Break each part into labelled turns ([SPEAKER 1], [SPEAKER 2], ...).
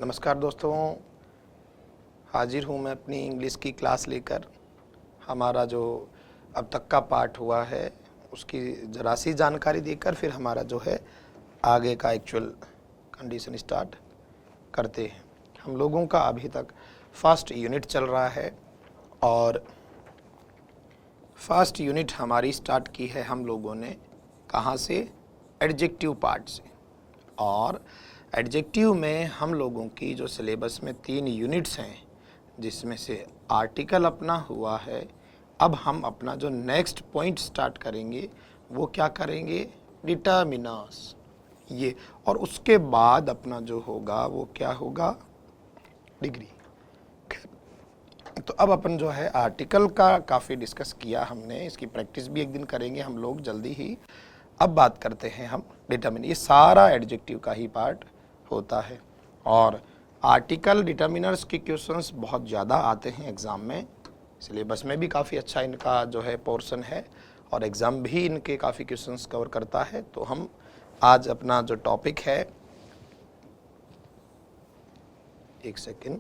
[SPEAKER 1] नमस्कार दोस्तों, हाजिर हूँ मैं अपनी इंग्लिश की क्लास लेकर। हमारा जो अब तक का पाठ हुआ है उसकी ज़रा सी जानकारी देकर फिर हमारा जो है आगे का एक्चुअल कंडीशन स्टार्ट करते हैं। हम लोगों का अभी तक फर्स्ट यूनिट चल रहा है और फर्स्ट यूनिट हमारी स्टार्ट की है हम लोगों ने कहाँ से? एडजेक्टिव पार्ट से। और एडजेक्टिव में हम लोगों की जो सिलेबस में 3 यूनिट्स हैं जिसमें से आर्टिकल अपना हुआ है। अब हम अपना जो नेक्स्ट पॉइंट स्टार्ट करेंगे वो क्या करेंगे? डिटर्मिनर्स ये। और उसके बाद अपना जो होगा वो क्या होगा? डिग्री। तो अब अपन जो है आर्टिकल का काफ़ी डिस्कस किया हमने, इसकी प्रैक्टिस भी एक दिन करेंगे हम लोग जल्दी ही। अब बात करते हैं हम डिटर्मिन। ये सारा एडजेक्टिव का ही पार्ट होता है और आर्टिकल डिटर्मिनर्स के क्वेश्चंस बहुत ज़्यादा आते हैं एग्ज़ाम में। सिलेबस में भी काफ़ी अच्छा इनका जो है पोर्शन है और एग्ज़ाम भी इनके काफ़ी क्वेश्चंस कवर करता है। तो हम आज अपना जो टॉपिक है, एक सेकेंड,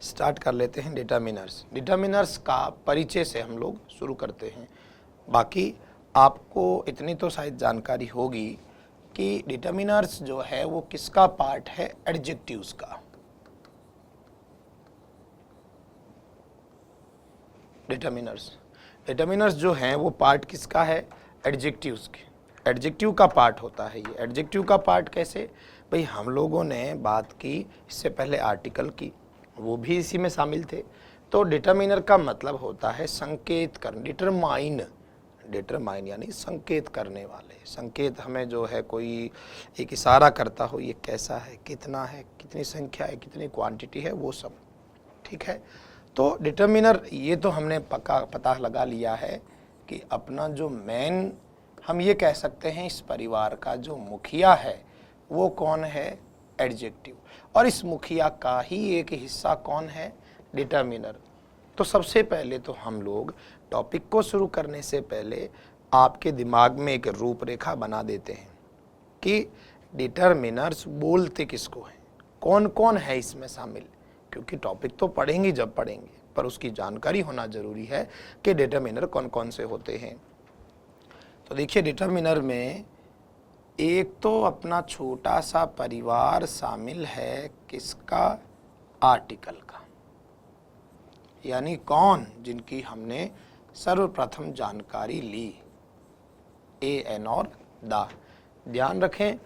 [SPEAKER 1] स्टार्ट कर लेते हैं डिटर्मिनर्स। डिटर्मिनर्स का परिचय से हम लोग शुरू करते हैं। बाकी आपको इतनी तो शायद जानकारी होगी कि डिटर्मिनर्स जो है वो किसका पार्ट है? एडजेक्टिव्स का। डिटर्मिनर्स जो हैं वो पार्ट किसका है? एडजेक्टिव्स के। एडजेक्टिव का पार्ट होता है ये। एडजेक्टिव का पार्ट कैसे? भाई हम लोगों ने बात की इससे पहले आर्टिकल की, वो भी इसी में शामिल थे। तो डिटर्मिनर का मतलब होता है संकेत करना। डिटरमाइन यानी संकेत करने वाले। संकेत हमें जो है कोई एक इशारा करता हो, ये कैसा है, कितना है, कितनी संख्या है, कितनी क्वांटिटी है, वो सब। ठीक है। तो डिटर्मिनर ये तो हमने पता लगा लिया है कि अपना जो मेन, हम ये कह सकते हैं इस परिवार का जो मुखिया है वो कौन है? एडजेक्टिव। और इस मुखिया का ही एक हिस्सा कौन है? डिटर्मिनर। तो सबसे पहले तो हम लोग टॉपिक को शुरू करने से पहले आपके दिमाग में एक रूपरेखा बना देते हैं कि डिटर्मिनर्स बोलते किसको हैं, कौन कौन है इसमें शामिल। क्योंकि टॉपिक तो पढ़ेंगे जब पढ़ेंगे, पर उसकी जानकारी होना जरूरी है कि डिटर्मिनर कौन कौन से होते हैं। तो देखिए, डिटर्मिनर में एक तो अपना छोटा सा परिवार शामिल है, किसका? आर्टिकल का। यानी कौन? जिनकी हमने सर्वप्रथम जानकारी ली, ए एन और द। ध्यान रखें,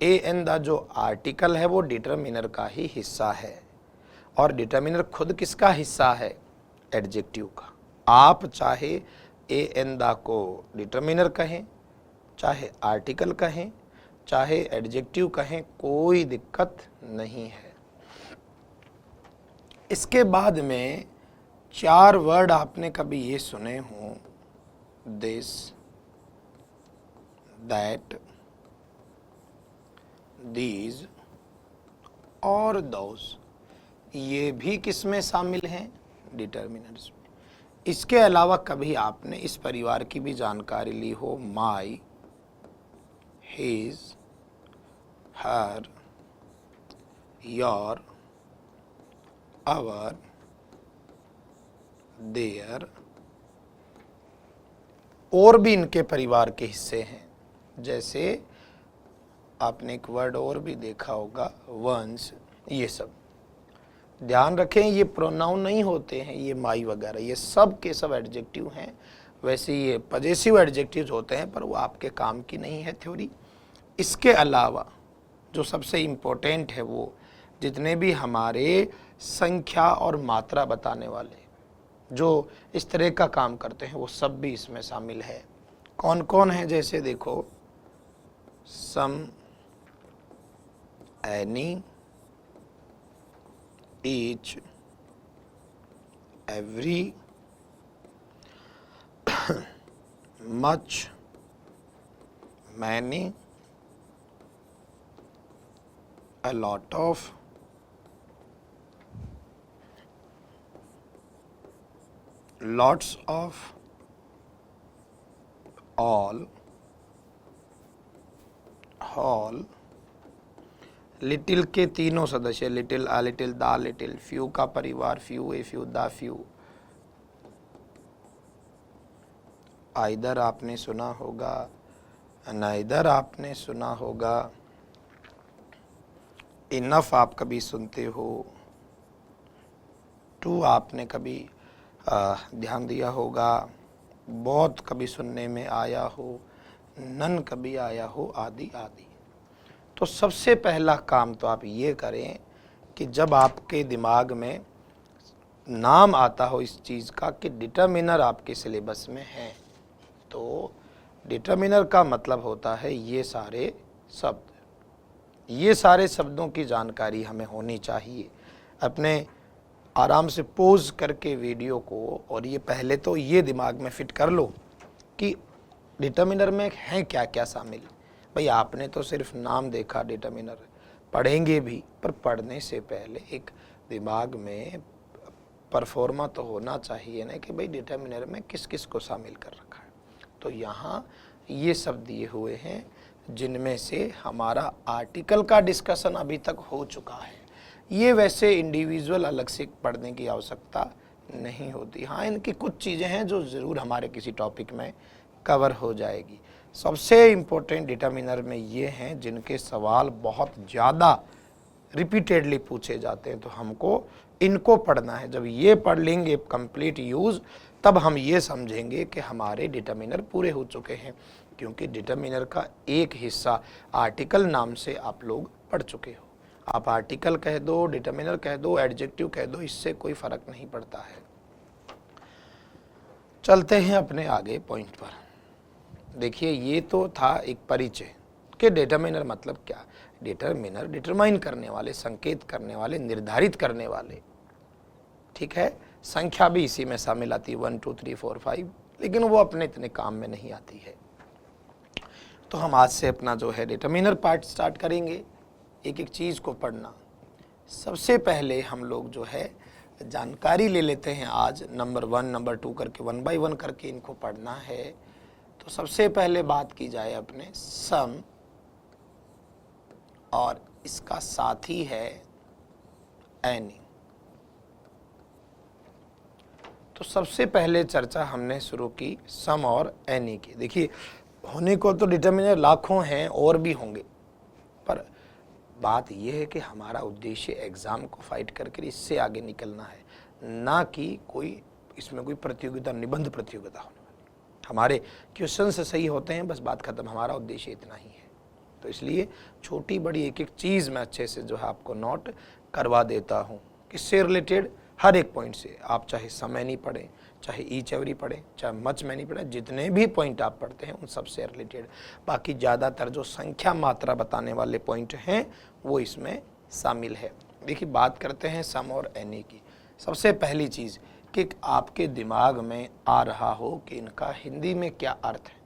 [SPEAKER 1] ए एन द जो आर्टिकल है वो डिटर्मिनर का ही हिस्सा है। और डिटर्मिनर खुद किसका हिस्सा है? एडजेक्टिव का। आप चाहे ए एन द को डिटर्मिनर कहें, चाहे आर्टिकल कहें, चाहे एडजेक्टिव कहें, कोई दिक्कत नहीं है। इसके बाद में 4 वर्ड आपने कभी ये सुने हों, दिस, दैट, दीज और दोस। ये भी किस में शामिल हैं? डिटर्मिनर्स में। इसके अलावा कभी आपने इस परिवार की भी जानकारी ली हो, my, his, her, your, our, their, और भी इनके परिवार के हिस्से हैं। जैसे आपने एक वर्ड और भी देखा होगा, वंस, ये सब। ध्यान रखें, ये प्रोनाउन नहीं होते हैं, ये माई वगैरह, ये सब के सब एडजेक्टिव हैं। वैसे ये पजेसिव एडजेक्टिव्स होते हैं, पर वो आपके काम की नहीं है थ्योरी। इसके अलावा जो सबसे इम्पोर्टेंट है, वो जितने भी हमारे संख्या और मात्रा बताने वाले जो इस तरह का काम करते हैं, वो सब भी इसमें शामिल है। कौन कौन है? जैसे देखो, some, any, each, every, much, many, a lot of, lots of, all, little के तीनों सदस्य, little, a little, the little, few का परिवार, few, a few, the few. Either आपने सुना होगा, नाइदर आपने सुना होगा, इनफ आप कभी सुनते हो, टू आपने कभी ध्यान दिया होगा, बहुत कभी सुनने में आया हो, नन कभी आया हो, आदि आदि। तो सबसे पहला काम तो आप ये करें कि जब आपके दिमाग में नाम आता हो इस चीज़ का कि डिटर्मिनर आपके सिलेबस में है, तो डिटर्मिनर का मतलब होता है ये सारे शब्द। ये सारे शब्दों की जानकारी हमें होनी चाहिए। अपने आराम से पोज करके वीडियो को, और ये पहले तो ये दिमाग में फिट कर लो कि डिटर्मिनर में हैं क्या क्या शामिल। भाई आपने तो सिर्फ नाम देखा डिटर्मिनर, पढ़ेंगे भी, पर पढ़ने से पहले एक दिमाग में परफॉर्मा तो होना चाहिए ना कि भाई डिटर्मिनर में किस किस को शामिल कर रखा है। तो यहाँ ये सब दिए हुए हैं जिनमें से हमारा आर्टिकल का डिस्कशन अभी तक हो चुका है। ये वैसे इंडिविजुअल अलग से पढ़ने की आवश्यकता नहीं होती। हाँ, इनकी कुछ चीज़ें हैं जो ज़रूर हमारे किसी टॉपिक में कवर हो जाएगी। सबसे इम्पोर्टेंट डिटर्मिनर में ये हैं जिनके सवाल बहुत ज़्यादा रिपीटेडली पूछे जाते हैं, तो हमको इनको पढ़ना है। जब ये पढ़ लेंगे कंप्लीट यूज़, तब हम ये समझेंगे कि हमारे डिटर्मिनर पूरे हो चुके हैं, क्योंकि डिटर्मिनर का एक हिस्सा आर्टिकल नाम से आप लोग पढ़ चुके हो। आप आर्टिकल कह दो, डिटर्मिनर कह दो, एडजेक्टिव कह दो, इससे कोई फर्क नहीं पड़ता है। चलते हैं अपने आगे पॉइंट पर। देखिए, ये तो था एक परिचय कि डिटर्मिनर मतलब क्या। डिटर्मिनर डिटरमाइन करने वाले, संकेत करने वाले, निर्धारित करने वाले, ठीक है। संख्या भी इसी में शामिल आती है, 1 2 3 4 5, लेकिन वो अपने इतने काम में नहीं आती है। तो हम आज से अपना जो है डिटर्मिनर पार्ट स्टार्ट करेंगे, एक एक चीज़ को पढ़ना। सबसे पहले हम लोग जो है जानकारी ले लेते हैं। आज नंबर 1 नंबर 2 करके 1 बाय 1 करके इनको पढ़ना है। तो सबसे पहले बात की जाए अपने सम, और इसका साथी है एनी। तो सबसे पहले चर्चा हमने शुरू की सम और एनी की। देखिए, होने को तो डिटर्मिनर लाखों हैं और भी होंगे, पर बात यह है कि हमारा उद्देश्य एग्ज़ाम को फाइट करके इससे आगे निकलना है, ना कि कोई इसमें कोई प्रतियोगिता, निबंध प्रतियोगिता होने वाली। हमारे क्वेश्चन से सही होते हैं, बस बात खत्म। हमारा उद्देश्य इतना ही है। तो इसलिए छोटी बड़ी एक एक चीज़ मैं अच्छे से जो है आपको नोट करवा देता हूँ, किससे रिलेटेड, हर एक पॉइंट से। आप चाहे समय नहीं पढ़ें, चाहे ईच एवरी पढ़ें, चाहे मच में नहीं पढ़ें, जितने भी पॉइंट आप पढ़ते हैं उन सब से रिलेटेड। बाकी ज़्यादातर जो संख्या मात्रा बताने वाले पॉइंट हैं वो इसमें शामिल है। देखिए, बात करते हैं सम और एनी की। सबसे पहली चीज़ कि आपके दिमाग में आ रहा हो कि इनका हिंदी में क्या अर्थ है।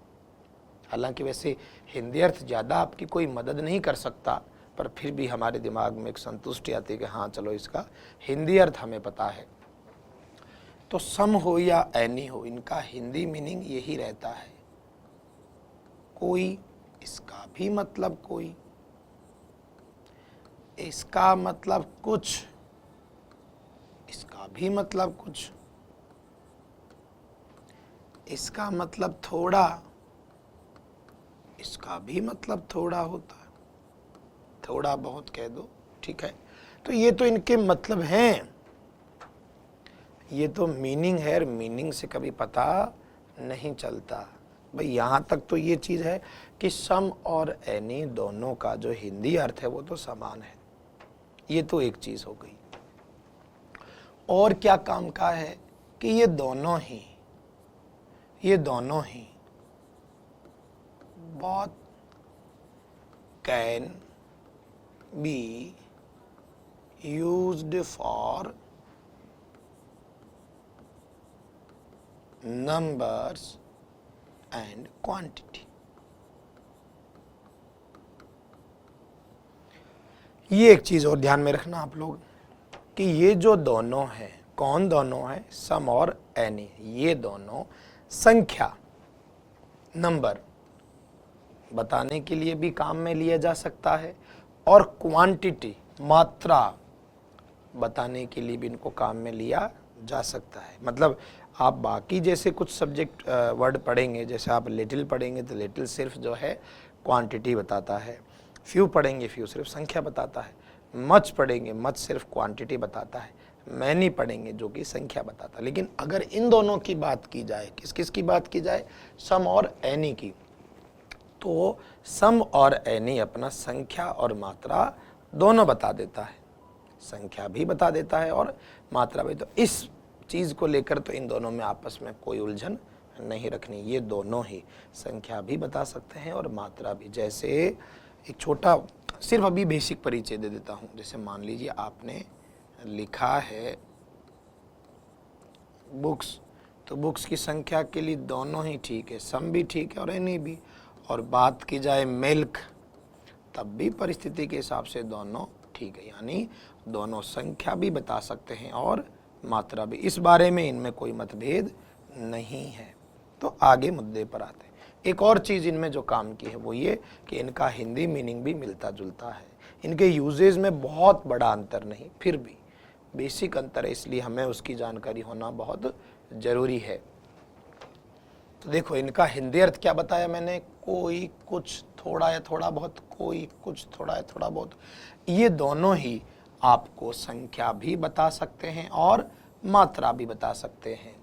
[SPEAKER 1] हालांकि वैसे हिंदी अर्थ ज़्यादा आपकी कोई मदद नहीं कर सकता, पर फिर भी हमारे दिमाग में एक संतुष्टि आती है कि हाँ चलो इसका हिंदी अर्थ हमें पता है। तो सम हो या एनी हो, इनका हिंदी मीनिंग यही रहता है, कोई, इसका भी मतलब कोई, इसका मतलब कुछ, इसका भी मतलब कुछ, इसका मतलब थोड़ा, इसका भी मतलब थोड़ा होता है, थोड़ा बहुत कह दो, ठीक है। तो ये तो इनके मतलब हैं, ये तो मीनिंग है, और मीनिंग से कभी पता नहीं चलता। भाई यहाँ तक तो ये चीज़ है कि सम और एनी दोनों का जो हिंदी अर्थ है वो तो समान है। ये तो एक चीज़ हो गई। और क्या काम का है कि ये दोनों ही बहुत can be used for numbers and quantity। ये एक चीज और ध्यान में रखना आप लोग कि ये जो दोनों हैं, कौन दोनों है, सम और एनी, ये दोनों संख्या, नंबर बताने के लिए भी काम में लिया जा सकता है, और क्वांटिटी मात्रा बताने के लिए भी इनको काम में लिया जा सकता है। मतलब आप बाकी जैसे कुछ सब्जेक्ट वर्ड पढ़ेंगे, जैसे आप लिटिल पढ़ेंगे तो लिटिल सिर्फ जो है क्वांटिटी बताता है, फ्यू पढ़ेंगे फ्यू सिर्फ संख्या बताता है, मच पढ़ेंगे मच सिर्फ क्वांटिटी बताता है, मैनी पढ़ेंगे जो कि संख्या बताता है। लेकिन अगर इन दोनों की बात की जाए, किस किस की बात की जाए, सम और एनी की, तो सम और एनी अपना संख्या और मात्रा दोनों बता देता है, संख्या भी बता देता है और मात्रा भी। तो इस चीज़ को लेकर तो इन दोनों में आपस में कोई उलझन नहीं रखनी, ये दोनों ही संख्या भी बता सकते हैं और मात्रा भी। जैसे एक छोटा सिर्फ अभी बेसिक परिचय दे देता हूँ। जैसे मान लीजिए आपने लिखा है बुक्स, तो बुक्स की संख्या के लिए दोनों ही ठीक है, सम भी ठीक है और एनी भी। और बात की जाए मिल्क, तब भी परिस्थिति के हिसाब से दोनों ठीक है, यानी दोनों संख्या भी बता सकते हैं और मात्रा भी। इस बारे में इनमें कोई मतभेद नहीं है। तो आगे मुद्दे पर आते हैं। एक और चीज़ इनमें जो काम की है वो ये कि इनका हिंदी मीनिंग भी मिलता जुलता है। इनके यूजेज में बहुत बड़ा अंतर नहीं, फिर भी बेसिक अंतर है, इसलिए हमें उसकी जानकारी होना बहुत ज़रूरी है। तो देखो इनका हिंदी अर्थ क्या बताया मैंने, कोई कुछ थोड़ा या थोड़ा बहुत, कोई कुछ थोड़ा या थोड़ा बहुत। ये दोनों ही आपको संख्या भी बता सकते हैं और मात्रा भी बता सकते हैं।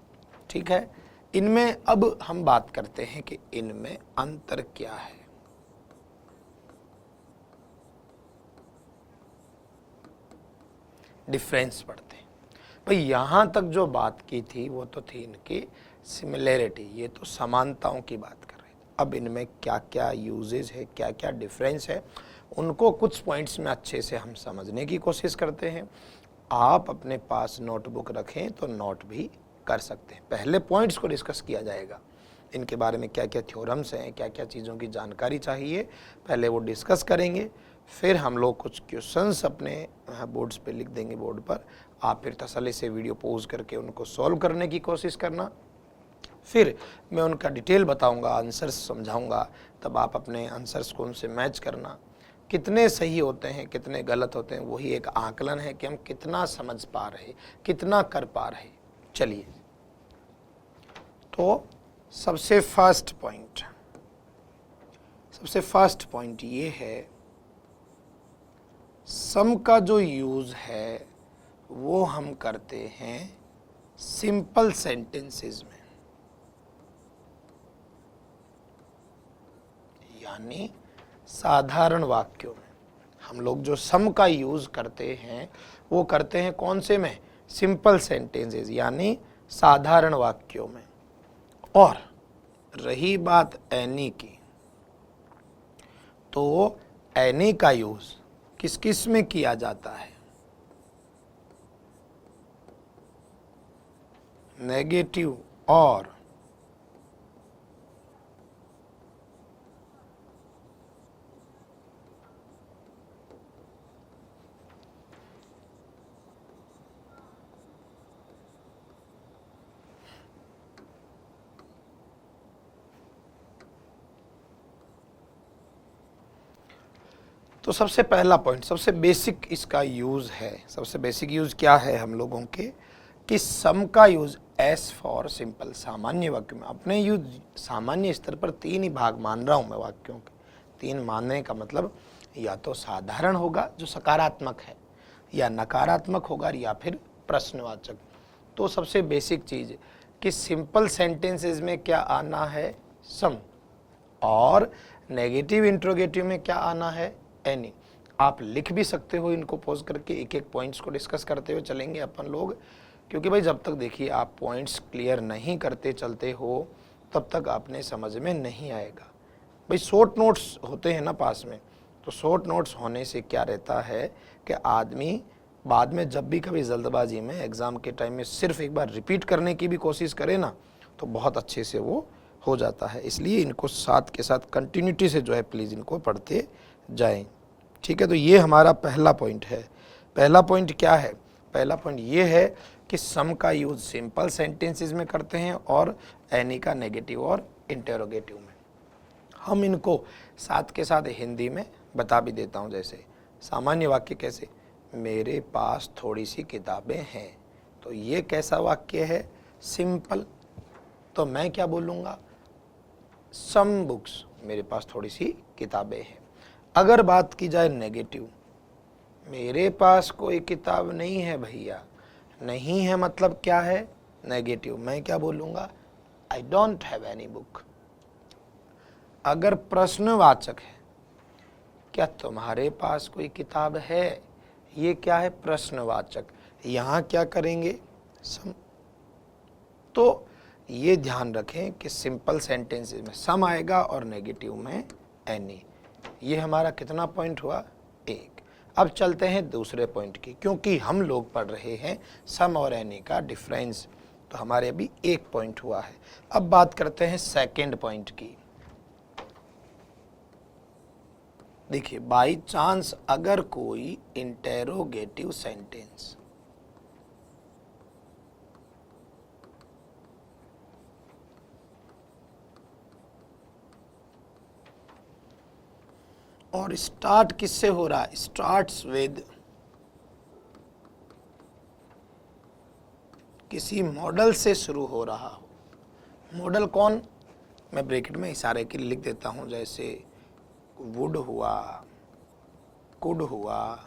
[SPEAKER 1] ठीक है, इनमें अब हम बात करते हैं कि इनमें अंतर क्या है। डिफरेंस पढ़ते हैं भाई। यहां तक जो बात की थी वो तो थी इनकी सिमिलैरिटी, ये तो समानताओं की बात कर रहे थे। अब इनमें क्या क्या यूजेज है, क्या क्या डिफरेंस है, उनको कुछ पॉइंट्स में अच्छे से हम समझने की कोशिश करते हैं। आप अपने पास नोटबुक रखें तो नोट भी कर सकते हैं। पहले पॉइंट्स को डिस्कस किया जाएगा, इनके बारे में क्या क्या थ्योरम्स हैं, क्या क्या चीज़ों की जानकारी चाहिए, पहले वो डिस्कस करेंगे। फिर हम लोग कुछ क्वेश्चंस अपने बोर्ड्स पे लिख देंगे, बोर्ड पर। आप फिर तसल्ली से वीडियो पॉज करके उनको सॉल्व करने की कोशिश करना। फिर मैं उनका डिटेल बताऊंगा, आंसर्स समझाऊंगा, तब आप अपने आंसर्स को उनसे मैच करना। कितने सही होते हैं, कितने गलत होते हैं, वही एक आकलन है कि हम कितना समझ पा रहे, कितना कर पा रहे। चलिए, तो सबसे फर्स्ट पॉइंट ये है, सम का जो यूज है वो हम करते हैं सिंपल सेंटेंसेस में, यानी साधारण वाक्यों में। हम लोग जो सम का यूज करते हैं वो करते हैं कौन से में, सिंपल सेंटेंसेस यानी साधारण वाक्यों में। और रही बात एनी की, तो एनी का यूज किस किस में किया जाता है, नेगेटिव और तो सबसे पहला पॉइंट, सबसे बेसिक इसका यूज है, सबसे बेसिक यूज क्या है हम लोगों के, कि सम का यूज एस फॉर सिंपल, सामान्य वाक्य में। अपने यूज सामान्य स्तर पर तीन ही भाग मान रहा हूं मैं वाक्यों के। तीन मानने का मतलब या तो साधारण होगा जो सकारात्मक है, या नकारात्मक होगा, या फिर प्रश्नवाचक। तो सबसे बेसिक चीज कि सिंपल सेंटेंसेस में क्या आना है, सम, और नेगेटिव इंट्रोगेटिव में क्या आना है, एनी। आप लिख भी सकते हो इनको पॉज करके, एक एक पॉइंट्स को डिस्कस करते हुए चलेंगे अपन लोग। क्योंकि भाई जब तक देखिए आप पॉइंट्स क्लियर नहीं करते चलते हो तब तक आपने समझ में नहीं आएगा। भाई शॉर्ट नोट्स होते हैं ना पास में, तो शॉर्ट नोट्स होने से क्या रहता है कि आदमी बाद में जब भी कभी जल्दबाजी में एग्ज़ाम के टाइम में सिर्फ एक बार रिपीट करने की भी कोशिश करे ना, तो बहुत अच्छे से वो हो जाता है। इसलिए इनको साथ के साथ कंटिन्यूटी से जो है प्लीज़ इनको पढ़ते जाएं। ठीक है, तो ये हमारा पहला पॉइंट है। पहला पॉइंट क्या है, पहला पॉइंट ये है कि सम का यूज सिंपल सेंटेंसेस में करते हैं और एनी का नेगेटिव और इंटरोगेटिव में। हम इनको साथ के साथ हिंदी में बता भी देता हूँ। जैसे सामान्य वाक्य कैसे, मेरे पास थोड़ी सी किताबें हैं, तो ये कैसा वाक्य है, सिंपल। तो मैं क्या बोलूँगा, सम बुक्स, मेरे पास थोड़ी सी किताबें हैं। अगर बात की जाए नेगेटिव, मेरे पास कोई किताब नहीं है भैया, नहीं है मतलब क्या है, नेगेटिव, मैं क्या बोलूँगा, I don't have any book. अगर प्रश्नवाचक है, क्या तुम्हारे पास कोई किताब है, ये क्या है, प्रश्नवाचक, यहाँ क्या करेंगे, सम। तो ये ध्यान रखें कि सिंपल सेंटेंसेस में सम आएगा और नेगेटिव में एनी। ये हमारा कितना पॉइंट हुआ, 1। अब चलते हैं दूसरे पॉइंट की, क्योंकि हम लोग पढ़ रहे हैं सम और एनी का डिफरेंस, तो हमारे अभी 1 पॉइंट हुआ है। अब बात करते हैं सेकंड पॉइंट की। देखिए, बाई चांस अगर कोई इंटेरोगेटिव सेंटेंस और स्टार्ट किससे हो रहा है, स्टार्ट्स विद किसी मॉडल से शुरू हो रहा हो। मॉडल कौन, मैं ब्रैकेट में इशारे के लिए लिख देता हूं, जैसे वुड हुआ, कुड हुआ,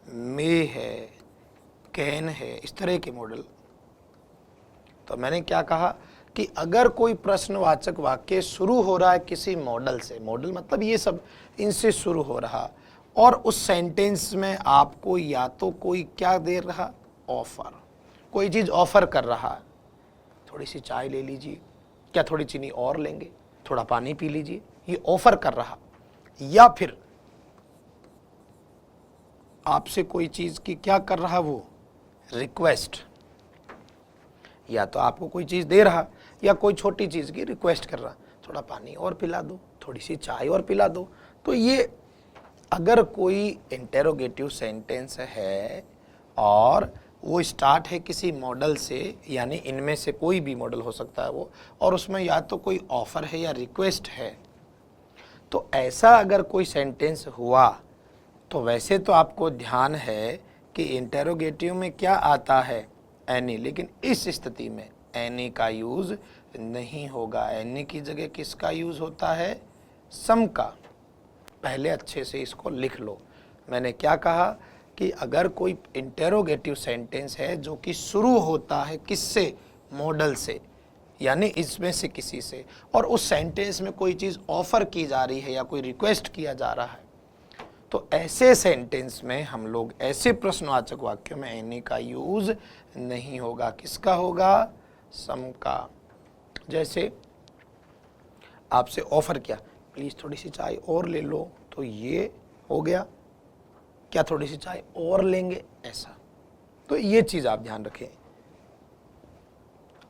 [SPEAKER 1] मे है, कैन है, इस तरह के मॉडल। तो मैंने क्या कहा कि अगर कोई प्रश्नवाचक वाक्य शुरू हो रहा है किसी मॉडल से, मॉडल मतलब ये सब, इनसे शुरू हो रहा, और उस सेंटेंस में आपको या तो कोई क्या दे रहा, ऑफर, कोई चीज़ ऑफर कर रहा, थोड़ी सी चाय ले लीजिए, क्या थोड़ी चीनी और लेंगे, थोड़ा पानी पी लीजिए, ये ऑफर कर रहा, या फिर आपसे कोई चीज़ की क्या कर रहा, वो रिक्वेस्ट, या तो आपको कोई चीज़ दे रहा या कोई छोटी चीज़ की रिक्वेस्ट कर रहा, थोड़ा पानी और पिला दो, थोड़ी सी चाय और पिला दो। तो ये अगर कोई इंटेरोगेटिव सेंटेंस है और वो स्टार्ट है किसी मॉडल से, यानी इनमें से कोई भी मॉडल हो सकता है वो, और उसमें या तो कोई ऑफर है या रिक्वेस्ट है, तो ऐसा अगर कोई सेंटेंस हुआ तो वैसे तो आपको ध्यान है कि इंटेरोगेटिव में क्या आता है, एनी, लेकिन इस स्थिति में एनी का यूज नहीं होगा। एनी की जगह किसका यूज होता है, सम का। पहले अच्छे से इसको लिख लो। मैंने क्या कहा कि अगर कोई इंटेरोगेटिव सेंटेंस है जो कि शुरू होता है किससे, मॉडल से, यानी इसमें से किसी से, और उस सेंटेंस में कोई चीज़ ऑफर की जा रही है या कोई रिक्वेस्ट किया जा रहा है, तो ऐसे सेंटेंस में हम लोग, ऐसे प्रश्नवाचक वाक्यों में एनी का यूज नहीं होगा। किसका होगा, सम का। जैसे आपसे ऑफर किया, प्लीज थोड़ी सी चाय और ले लो, तो ये हो गया, क्या थोड़ी सी चाय और लेंगे, ऐसा। तो ये चीज आप ध्यान रखें,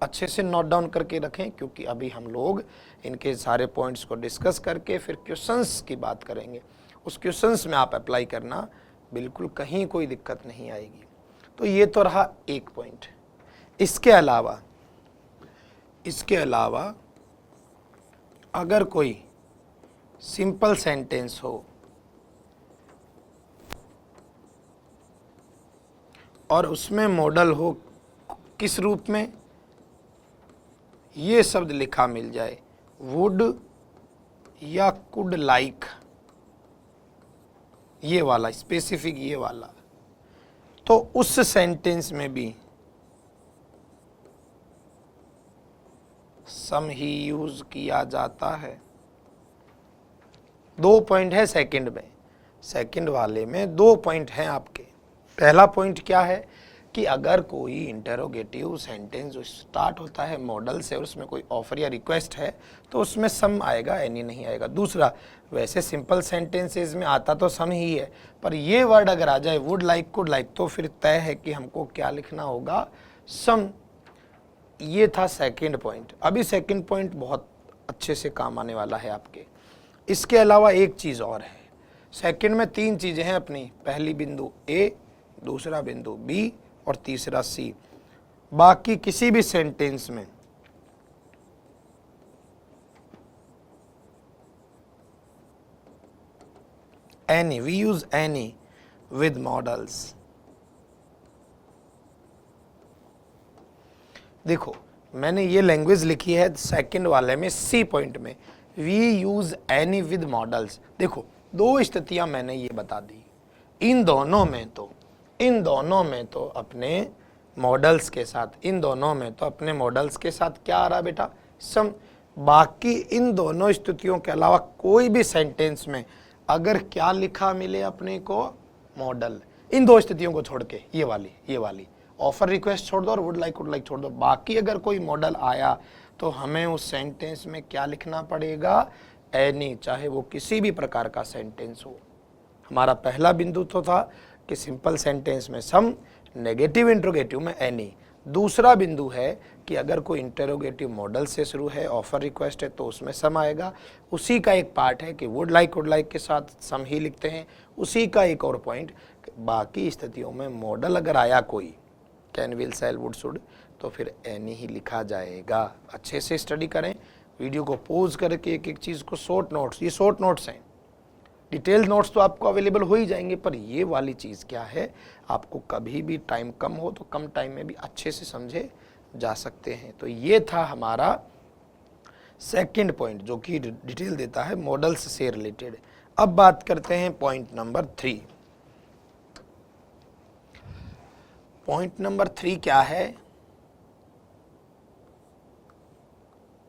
[SPEAKER 1] अच्छे से नोट डाउन करके रखें, क्योंकि अभी हम लोग इनके सारे पॉइंट्स को डिस्कस करके फिर क्वेश्चंस की बात करेंगे। उस क्वेश्चंस में आप अप्लाई करना, बिल्कुल कहीं कोई दिक्कत नहीं आएगी। तो ये तो रहा 1 पॉइंट। इसके अलावा अगर कोई सिंपल सेंटेंस हो और उसमें मॉडल हो किस रूप में, ये शब्द लिखा मिल जाए, वुड या कुड लाइक, ये वाला स्पेसिफिक, ये वाला, तो उस सेंटेंस में भी सम ही यूज किया जाता है। 2 पॉइंट है सेकंड में, सेकंड वाले में 2 पॉइंट हैं आपके। पहला पॉइंट क्या है कि अगर कोई इंटेरोगेटिव सेंटेंस जो स्टार्ट होता है मॉडल से और उसमें कोई ऑफर या रिक्वेस्ट है तो उसमें सम आएगा, एनी नहीं आएगा। दूसरा, वैसे सिंपल सेंटेंसेस में आता तो सम ही है, पर ये वर्ड अगर आ जाए वुड लाइक, कुड लाइक, तो फिर तय है कि हमको क्या लिखना होगा, सम। ये था सेकंड पॉइंट। अभी सेकंड पॉइंट बहुत अच्छे से काम आने वाला है आपके। इसके अलावा एक चीज़ और है, सेकंड में 3 चीज़ें हैं अपनी, पहली बिंदु ए, दूसरा बिंदु बी और तीसरा सी। बाकी किसी भी सेंटेंस में any, we use any with models. देखो मैंने ये लैंग्वेज लिखी है सेकंड वाले में सी पॉइंट में, we use any with modals. देखो दो स्थितियां मैंने ये बता दी, इन दोनों में तो अपने मॉडल्स के साथ, इन दोनों में तो अपने मॉडल्स के साथ क्या आ रहा बेटा, सम। बाकी इन दोनों स्थितियों के अलावा कोई भी सेंटेंस में अगर क्या लिखा मिले अपने को, मॉडल, इन दो स्थितियों को छोड़ के, ये वाली ऑफर रिक्वेस्ट छोड़ दो और वुड लाइक छोड़ दो, बाकी अगर कोई मॉडल आया तो हमें उस सेंटेंस में क्या लिखना पड़ेगा, एनी, चाहे वो किसी भी प्रकार का सेंटेंस हो। हमारा पहला बिंदु तो था कि सिंपल सेंटेंस में सम, नेगेटिव इंट्रोगेटिव में एनी। दूसरा बिंदु है कि अगर कोई इंटरोगेटिव मॉडल से शुरू है, ऑफर रिक्वेस्ट है, तो उसमें सम आएगा। उसी का एक पार्ट है कि वुड लाइक के साथ सम ही लिखते हैं। उसी का एक और पॉइंट, बाकी स्थितियों में मॉडल अगर आया कोई, can, will, shall, would, should, तो फिर एनी ही लिखा जाएगा। अच्छे से स्टडी करें, वीडियो को पॉज करके एक एक चीज़ को, शॉर्ट नोट्स, ये शॉर्ट नोट्स हैं, डिटेल नोट्स तो आपको अवेलेबल हो ही जाएंगे, पर ये वाली चीज़ क्या है, आपको कभी भी टाइम कम हो तो कम टाइम में भी अच्छे से समझे जा सकते हैं। तो ये था हमारा सेकंड पॉइंट जो कि डिटेल देता है मॉडल्स से रिलेटेड। अब बात करते हैं पॉइंट नंबर 3। पॉइंट नंबर 3 क्या है,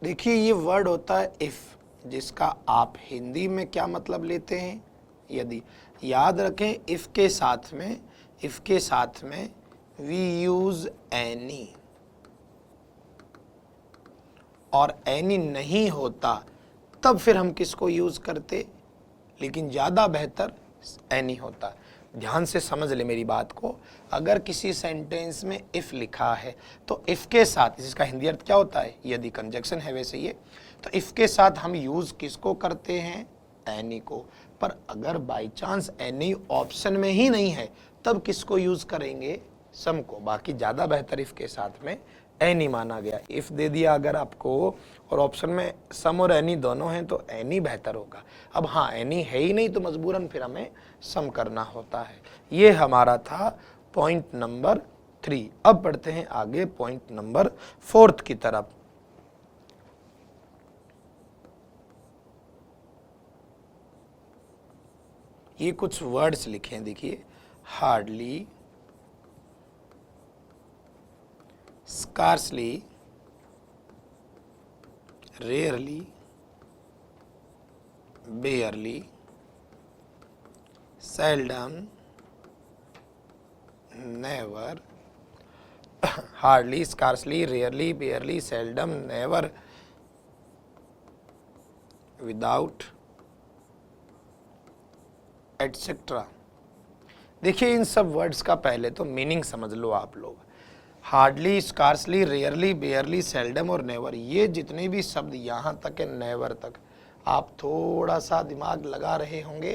[SPEAKER 1] देखिए ये वर्ड होता है इफ, जिसका आप हिंदी में क्या मतलब लेते हैं, यदि। याद रखें इफ के साथ में वी यूज एनी, और एनी नहीं होता तब फिर हम किसको यूज करते, लेकिन ज्यादा बेहतर एनी होता। ध्यान से समझ ले मेरी बात को, अगर किसी सेंटेंस में इफ लिखा है तो इफ के साथ, इसका हिंदी अर्थ क्या होता है, यदि, कंजक्शन है वैसे ये, तो इफ के साथ हम यूज किसको करते हैं, एनी को। पर अगर बाय चांस एनी ऑप्शन में ही नहीं है तब किसको यूज करेंगे, सम को। बाकी ज्यादा बेहतर इफ के साथ में एनी माना गया। इफ दे दिया अगर आपको और ऑप्शन में सम और एनी दोनों हैं तो एनी बेहतर होगा। अब हाँ एनी है ही नहीं तो मजबूरन फिर हमें सम करना होता है। ये हमारा था पॉइंट नंबर 3। अब बढ़ते हैं आगे पॉइंट नंबर 4 की तरफ। ये कुछ वर्ड्स लिखे हैं, देखिए, hardly, scarcely, rarely, barely, seldom, never, hardly, scarcely, rarely, barely, seldom, never, without, etc. देखिए इन सब वर्ड्स का पहले तो मीनिंग समझ लो आप लोग। हार्डली, स्कार्सली, रेयरली, बेयरली, सेल्डम और नेवर, ये जितने भी शब्द यहाँ तक है नेवर तक आप थोड़ा सा दिमाग लगा रहे होंगे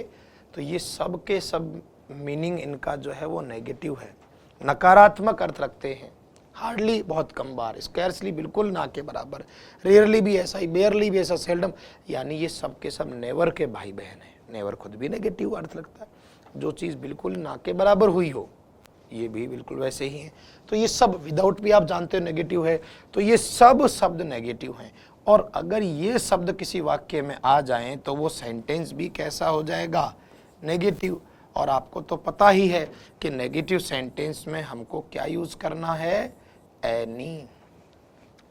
[SPEAKER 1] तो ये सब के सब मीनिंग इनका जो है वो नेगेटिव है, नकारात्मक अर्थ रखते हैं। हार्डली बहुत कम बार, स्कैर्सली बिल्कुल ना के बराबर, रेयरली भी ऐसा ही, बेयरली भी ऐसा, सेल्डम, यानी ये सब के सब नेवर के भाई बहन हैं। नेवर खुद भी नेगेटिव अर्थ लगता है, जो चीज़ बिल्कुल ना के बराबर हुई हो ये भी बिल्कुल वैसे ही है। तो ये सब, विदाउट भी आप जानते हो नेगेटिव है, तो ये सब शब्द नेगेटिव हैं। और अगर ये शब्द किसी वाक्य में आ जाएं तो वो सेंटेंस भी कैसा हो जाएगा, नेगेटिव। और आपको तो पता ही है कि नेगेटिव सेंटेंस में हमको क्या यूज करना है, एनी।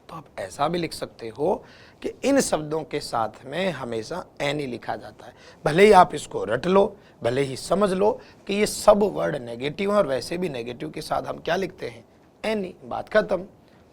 [SPEAKER 1] तो आप ऐसा भी लिख सकते हो कि इन शब्दों के साथ में हमेशा एनी लिखा जाता है। भले ही आप इसको रट लो, भले ही समझ लो कि ये सब वर्ड नेगेटिव हैं और वैसे भी नेगेटिव के साथ हम क्या लिखते हैं, एनी, बात खत्म।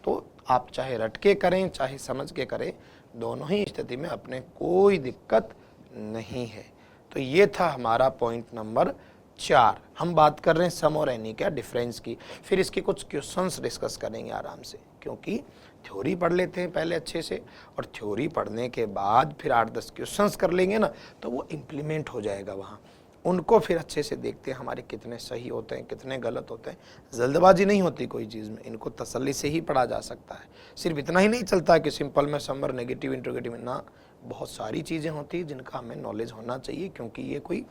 [SPEAKER 1] तो आप चाहे रट के करें चाहे समझ के करें, दोनों ही स्थिति में अपने कोई दिक्कत नहीं है। तो ये था हमारा पॉइंट नंबर 4। हम बात कर रहे हैं सम और एनी का डिफरेंस की, फिर इसके कुछ क्वेश्चंस डिस्कस करेंगे आराम से, क्योंकि थ्योरी पढ़ लेते हैं पहले अच्छे से, और थ्योरी पढ़ने के बाद फिर 8-10 क्वेश्चंस कर लेंगे ना तो वो इम्प्लीमेंट हो जाएगा वहाँ। उनको फिर अच्छे से देखते हैं हमारे कितने सही होते हैं कितने गलत होते हैं। जल्दबाजी नहीं होती कोई चीज़ में, इनको तसल्ली से ही पढ़ा जा सकता है। सिर्फ इतना ही नहीं चलता है कि सिंपल में समर, नेगेटिव, इंट्रोगेटिव, ना, बहुत सारी चीज़ें होती हैं जिनका हमें नॉलेज होना चाहिए, क्योंकि ये कोई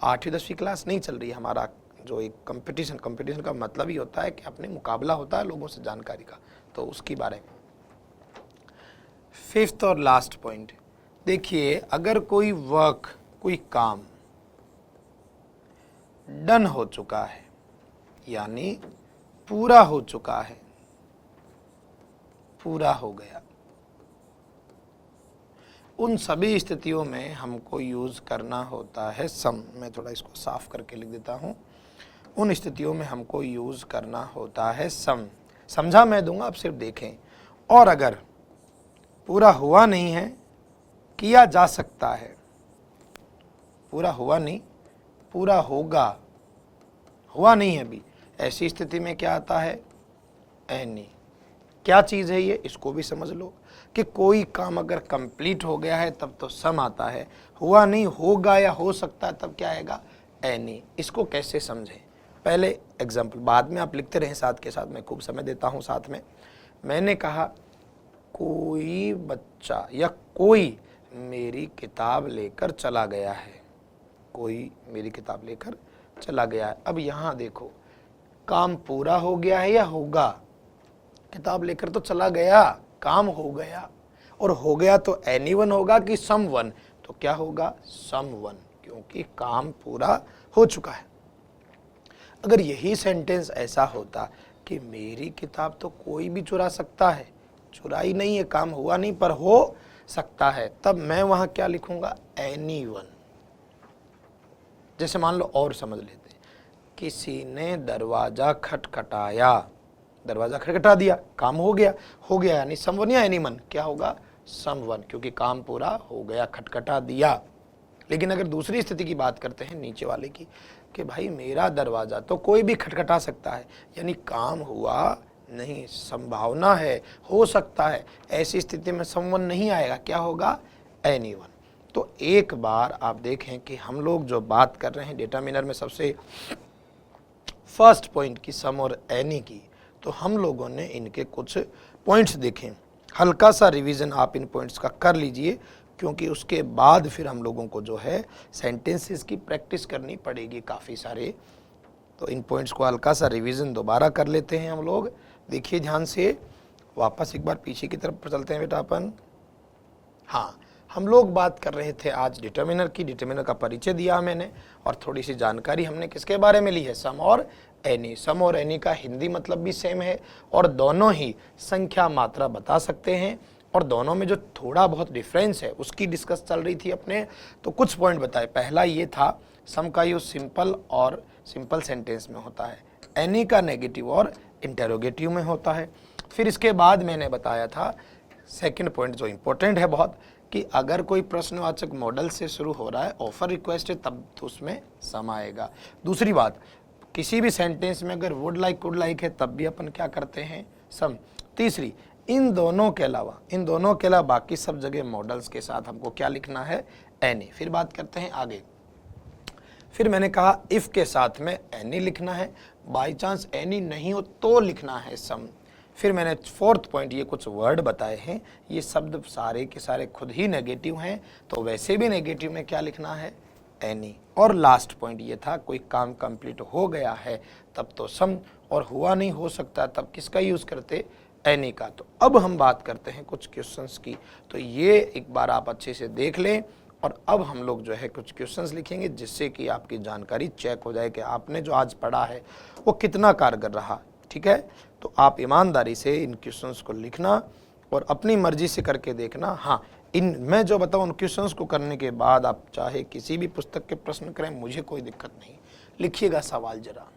[SPEAKER 1] 8वीं 10वीं क्लास नहीं चल रही है। हमारा जो एक कंपटीशन का मतलब ही होता है कि अपने मुकाबला होता है लोगों से जानकारी का, तो उसकी बारे में। 5th और लास्ट पॉइंट देखिए, अगर कोई वर्क, कोई काम डन हो चुका है यानी पूरा हो चुका है, पूरा हो गया, उन सभी स्थितियों में हमको यूज करना होता है सम। मैं थोड़ा इसको साफ करके लिख देता हूं। उन स्थितियों में हमको यूज करना होता है सम। समझा मैं दूंगा, आप सिर्फ देखें। और अगर पूरा हुआ नहीं है, किया जा सकता है, पूरा हुआ नहीं, पूरा होगा, हुआ नहीं है अभी, ऐसी स्थिति में क्या आता है? एनी। क्या चीज है ये, इसको भी समझ लो कि कोई काम अगर कंप्लीट हो गया है तब तो सम आता है, हुआ नहीं, होगा या हो सकता है तब क्या आएगा? एनी। इसको कैसे समझें? पहले एग्जाम्पल, बाद में आप लिखते रहें साथ के साथ, मैं खूब समय देता हूं साथ में। मैंने कहा कोई बच्चा या कोई मेरी किताब लेकर चला गया है, कोई मेरी किताब लेकर चला गया है। अब यहां देखो, काम पूरा हो गया है या होगा? किताब लेकर तो चला गया, काम हो गया, और हो गया तो एनीवन होगा कि समवन? तो क्या होगा? समवन, क्योंकि काम पूरा हो चुका है। अगर यही सेंटेंस ऐसा होता कि मेरी किताब तो कोई भी चुरा सकता है, चुराई नहीं है, काम हुआ नहीं पर हो सकता है, तब मैं वहां क्या लिखूंगा? एनीवन। जैसे मान लो और समझ लेते, किसी ने दरवाजा खटखटाया, दरवाजा खटखटा दिया, काम हो गया, हो गया यानी समवन या एनीमन? क्या होगा? समवन, क्योंकि काम पूरा हो गया, खटखटा दिया। लेकिन अगर दूसरी स्थिति की बात करते हैं नीचे वाले की, कि भाई मेरा दरवाजा तो कोई भी खटखटा सकता है, यानी काम हुआ नहीं, संभावना है, हो सकता है, ऐसी स्थिति में समवन नहीं आएगा, क्या होगा? एनीवन। तो एक बार आप देखें कि हम लोग जो बात कर रहे हैं डिटरमिनर में सबसे फर्स्ट पॉइंट की, सम और एनी की, तो हम लोगों ने इनके कुछ पॉइंट्स देखे। हल्का सा रिवीजन आप इन पॉइंट्स का कर लीजिए, क्योंकि उसके बाद फिर हम लोगों को जो है सेंटेंसेस की प्रैक्टिस करनी पड़ेगी काफ़ी सारे। तो इन पॉइंट्स को हल्का सा रिवीजन दोबारा कर लेते हैं हम लोग। देखिए ध्यान से, वापस एक बार पीछे की तरफ चलते हैं बेटा अपन। हाँ, हम लोग बात कर रहे थे आज डिटरमिनर की। डिटरमिनर का परिचय दिया मैंने, और थोड़ी सी जानकारी हमने किसके बारे में ली है? सम और एनी। सम और एनी का हिंदी मतलब भी सेम है, और दोनों ही संख्या मात्रा बता सकते हैं, और दोनों में जो थोड़ा बहुत डिफरेंस है उसकी डिस्कस चल रही थी अपने। तो कुछ पॉइंट बताए। पहला ये था, सम का यूज सिंपल और सिंपल सेंटेंस में होता है, एनी का नेगेटिव और इंटेरोगेटिव में होता है। फिर इसके बाद मैंने बताया था सेकंड पॉइंट जो इंपॉर्टेंट है बहुत, कि अगर कोई प्रश्नवाचक मॉडल से शुरू हो रहा है, ऑफर रिक्वेस्ट है, तब तो उसमें सम आएगा। दूसरी बात, किसी भी सेंटेंस में अगर वुड लाइक कुड लाइक है तब भी अपन क्या करते हैं? सम। तीसरी, इन दोनों के अलावा बाकी सब जगह मॉडल्स के साथ हमको क्या लिखना है? एनी। फिर बात करते हैं आगे। फिर मैंने कहा इफ के साथ में एनी लिखना है, बाई चांस एनी नहीं हो तो लिखना है सम। फिर मैंने फोर्थ पॉइंट ये कुछ वर्ड बताए हैं, ये शब्द सारे के सारे खुद ही नेगेटिव हैं, तो वैसे भी नेगेटिव में क्या लिखना है? एनी। और लास्ट पॉइंट ये था, कोई काम कंप्लीट हो गया है तब तो सम, और हुआ नहीं, हो सकता तब किसका यूज करते? एनी का। तो अब हम बात करते हैं कुछ क्वेश्चंस की, तो ये एक बार आप अच्छे से देख लें, और अब हम लोग जो है कुछ क्वेश्चंस लिखेंगे, जिससे कि आपकी जानकारी चेक हो जाए कि आपने जो आज पढ़ा है वो कितना कारगर रहा। ठीक है, तो आप ईमानदारी से इन क्वेश्चंस को लिखना और अपनी मर्जी से करके देखना। हाँ, इन मैं जो बताऊँ उन क्वेश्चंस को करने के बाद आप चाहे किसी भी पुस्तक के प्रश्न करें, मुझे कोई दिक्कत नहीं, लिखिएगा सवाल जरा।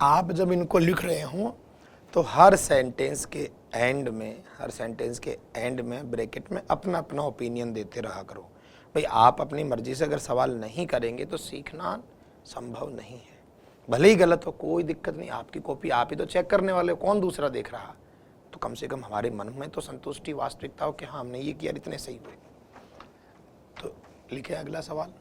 [SPEAKER 1] आप जब इनको लिख रहे हो तो हर सेंटेंस के एंड में ब्रैकेट में अपना अपना ओपिनियन देते रहा करो। भाई आप अपनी मर्जी से अगर सवाल नहीं करेंगे तो सीखना संभव नहीं है। भले ही गलत हो, कोई दिक्कत नहीं, आपकी कॉपी आप ही तो चेक करने वाले हो, कौन दूसरा देख रहा। तो कम से कम हमारे मन में तो संतुष्टि, वास्तविकता हो कि हाँ हमने ये किया, इतने सही हुए। तो लिखे अगला सवाल।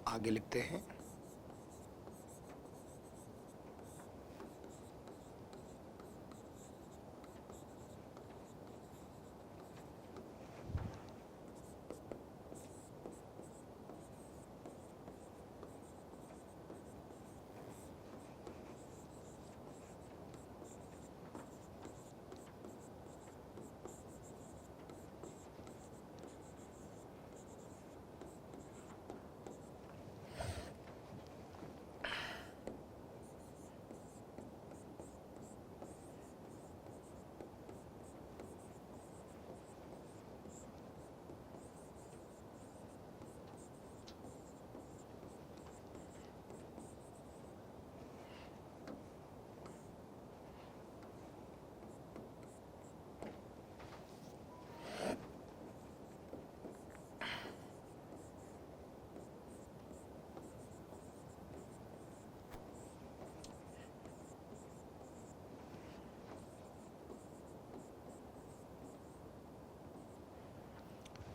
[SPEAKER 1] आगे लिखते हैं।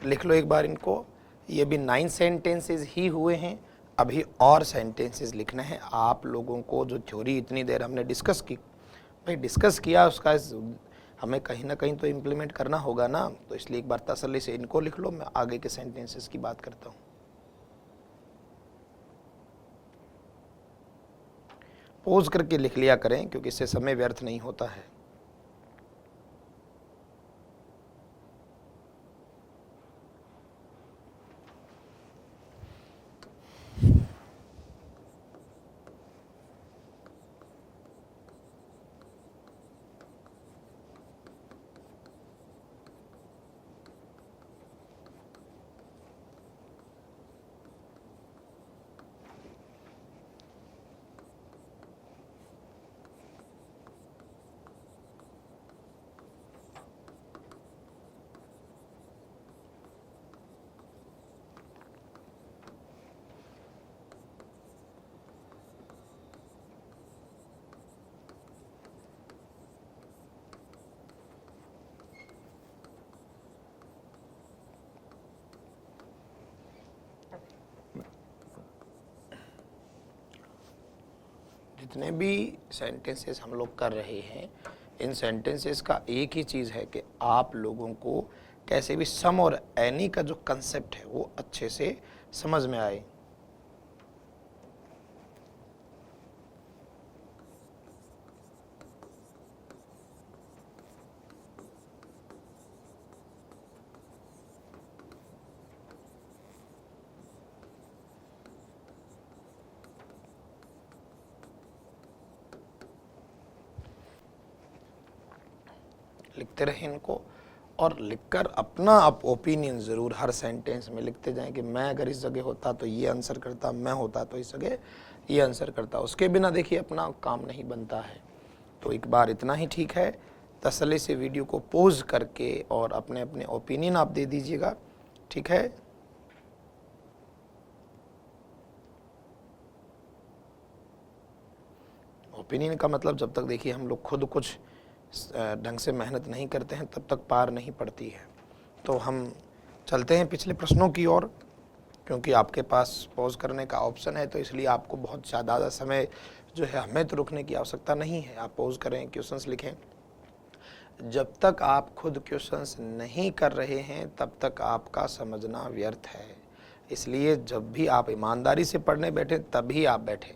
[SPEAKER 1] लिख लो एक बार इनको। ये भी 9 सेंटेंसेस ही हुए हैं, अभी और सेंटेंसेस लिखना है आप लोगों को। जो थ्योरी इतनी देर हमने डिस्कस की, भाई डिस्कस किया, उसका हमें कहीं ना कहीं तो इम्प्लीमेंट करना होगा ना। तो इसलिए एक बार तसल्ली से इनको लिख लो, मैं आगे के सेंटेंसेस की बात करता हूँ। पोज करके लिख लिया करें, क्योंकि इससे समय व्यर्थ नहीं होता है। जितने भी सेंटेंसेस हम लोग कर रहे हैं, इन सेंटेंसेस का एक ही चीज़ है कि आप लोगों को कैसे भी सम और एनी का जो कंसेप्ट है वो अच्छे से समझ में आए। लिखते रहें इनको, और लिखकर अपना आप ओपिनियन ज़रूर हर सेंटेंस में लिखते जाएं कि मैं अगर इस जगह होता तो ये आंसर करता, मैं होता तो इस जगह ये आंसर करता। उसके बिना देखिए अपना काम नहीं बनता है। तो एक बार इतना ही ठीक है। तसल्ली से वीडियो को पॉज करके और अपने अपने ओपिनियन आप दे दीजिएगा, ठीक है। ओपिनियन का मतलब जब तक देखिए हम लोग खुद कुछ ढंग से मेहनत नहीं करते हैं तब तक पार नहीं पड़ती है। तो हम चलते हैं पिछले प्रश्नों की ओर, क्योंकि आपके पास पॉज करने का ऑप्शन है, तो इसलिए आपको बहुत ज़्यादा समय जो है हमें तो रुकने की आवश्यकता नहीं है। आप पॉज करें, क्वेश्चंस लिखें। जब तक आप खुद क्वेश्चंस नहीं कर रहे हैं तब तक आपका समझना व्यर्थ है। इसलिए जब भी आप ईमानदारी से पढ़ने बैठे तभी आप बैठें।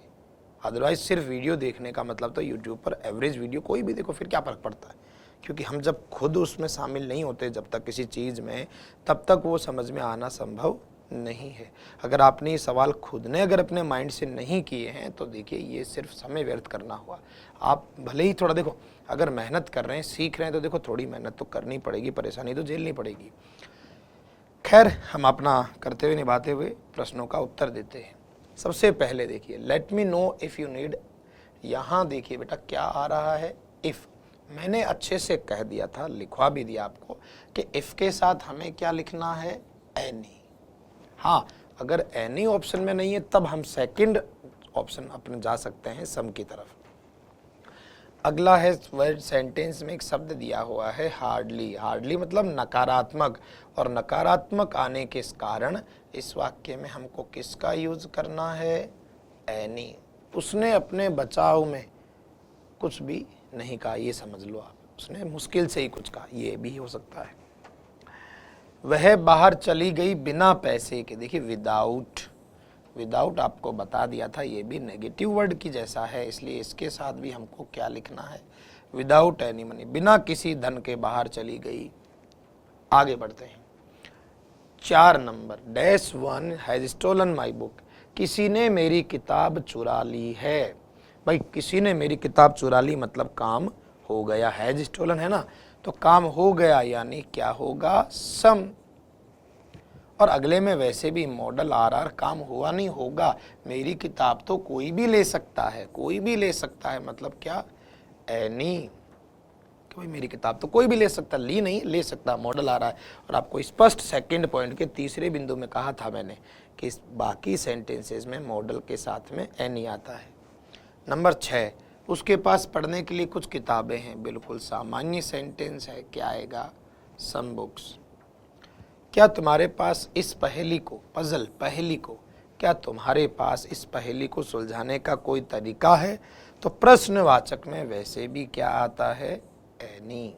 [SPEAKER 1] अदरवाइज सिर्फ वीडियो देखने का मतलब तो यूट्यूब पर एवरेज वीडियो कोई भी देखो, फिर क्या फ़र्क पड़ता है। क्योंकि हम जब खुद उसमें शामिल नहीं होते जब तक किसी चीज़ में, तब तक वो समझ में आना संभव नहीं है। अगर आपने ये सवाल खुद ने अगर अपने माइंड से नहीं किए हैं तो देखिए ये सिर्फ समय व्यर्थ करना हुआ। आप भले ही थोड़ा देखो, अगर मेहनत कर रहे हैं, सीख रहे हैं, तो देखो थोड़ी मेहनत तो करनी पड़ेगी, परेशानी तो झेलनी पड़ेगी। खैर, हम अपना करते हुए निभाते हुए प्रश्नों का उत्तर देते हैं। सबसे पहले देखिए, let me know if you need. यहाँ देखिए बेटा क्या आ रहा है, इफ़। मैंने अच्छे से कह दिया था, लिखवा भी दिया आपको कि इफ़ के साथ हमें क्या लिखना है, एनी। हाँ, अगर एनी ऑप्शन में नहीं है तब हम सेकंड ऑप्शन अपने जा सकते हैं, सम की तरफ। अगला है वर्ड सेंटेंस में एक शब्द दिया हुआ है हार्डली। हार्डली मतलब नकारात्मक, और नकारात्मक आने के कारण इस वाक्य में हमको किसका यूज करना है, एनी। उसने अपने बचाव में कुछ भी नहीं कहा, ये समझ लो आप। उसने मुश्किल से ही कुछ कहा, ये भी हो सकता है। वह बाहर चली गई बिना पैसे के। देखिए विदाउट, विदाउट आपको बता दिया था, ये भी नेगेटिव वर्ड की जैसा है, इसलिए इसके साथ भी हमको क्या लिखना है, विदाउट एनी मनी, बिना किसी धन के बाहर चली गई। आगे बढ़ते हैं। 4 number, dash one has stolen my book. किसी ने मेरी किताब चुरा ली है। भाई किसी ने मेरी किताब चुरा ली मतलब काम हो गया, हैज स्टोलन है ना, तो काम हो गया यानी क्या होगा, सम। और अगले में वैसे भी मॉडल आर काम हुआ नहीं होगा। मेरी किताब तो कोई भी ले सकता है, कोई भी ले सकता है मतलब क्या, एनी। कोई मेरी किताब तो कोई भी ले सकता, ली नहीं, ले सकता, मॉडल आ रहा है। और आपको स्पष्ट सेकंड पॉइंट के तीसरे बिंदु में कहा था मैंने कि बाकी सेंटेंसेस में मॉडल के साथ में एनी आता है। नंबर 6, उसके पास पढ़ने के लिए कुछ किताबें हैं। बिल्कुल सामान्य सेंटेंस है, क्या आएगा, सम बुक्स। क्या तुम्हारे पास इस पहेली को, पजल पहेली को, क्या तुम्हारे पास इस पहेली को सुलझाने का कोई तरीका है, तो प्रश्नवाचक में वैसे भी क्या आता है, एनी।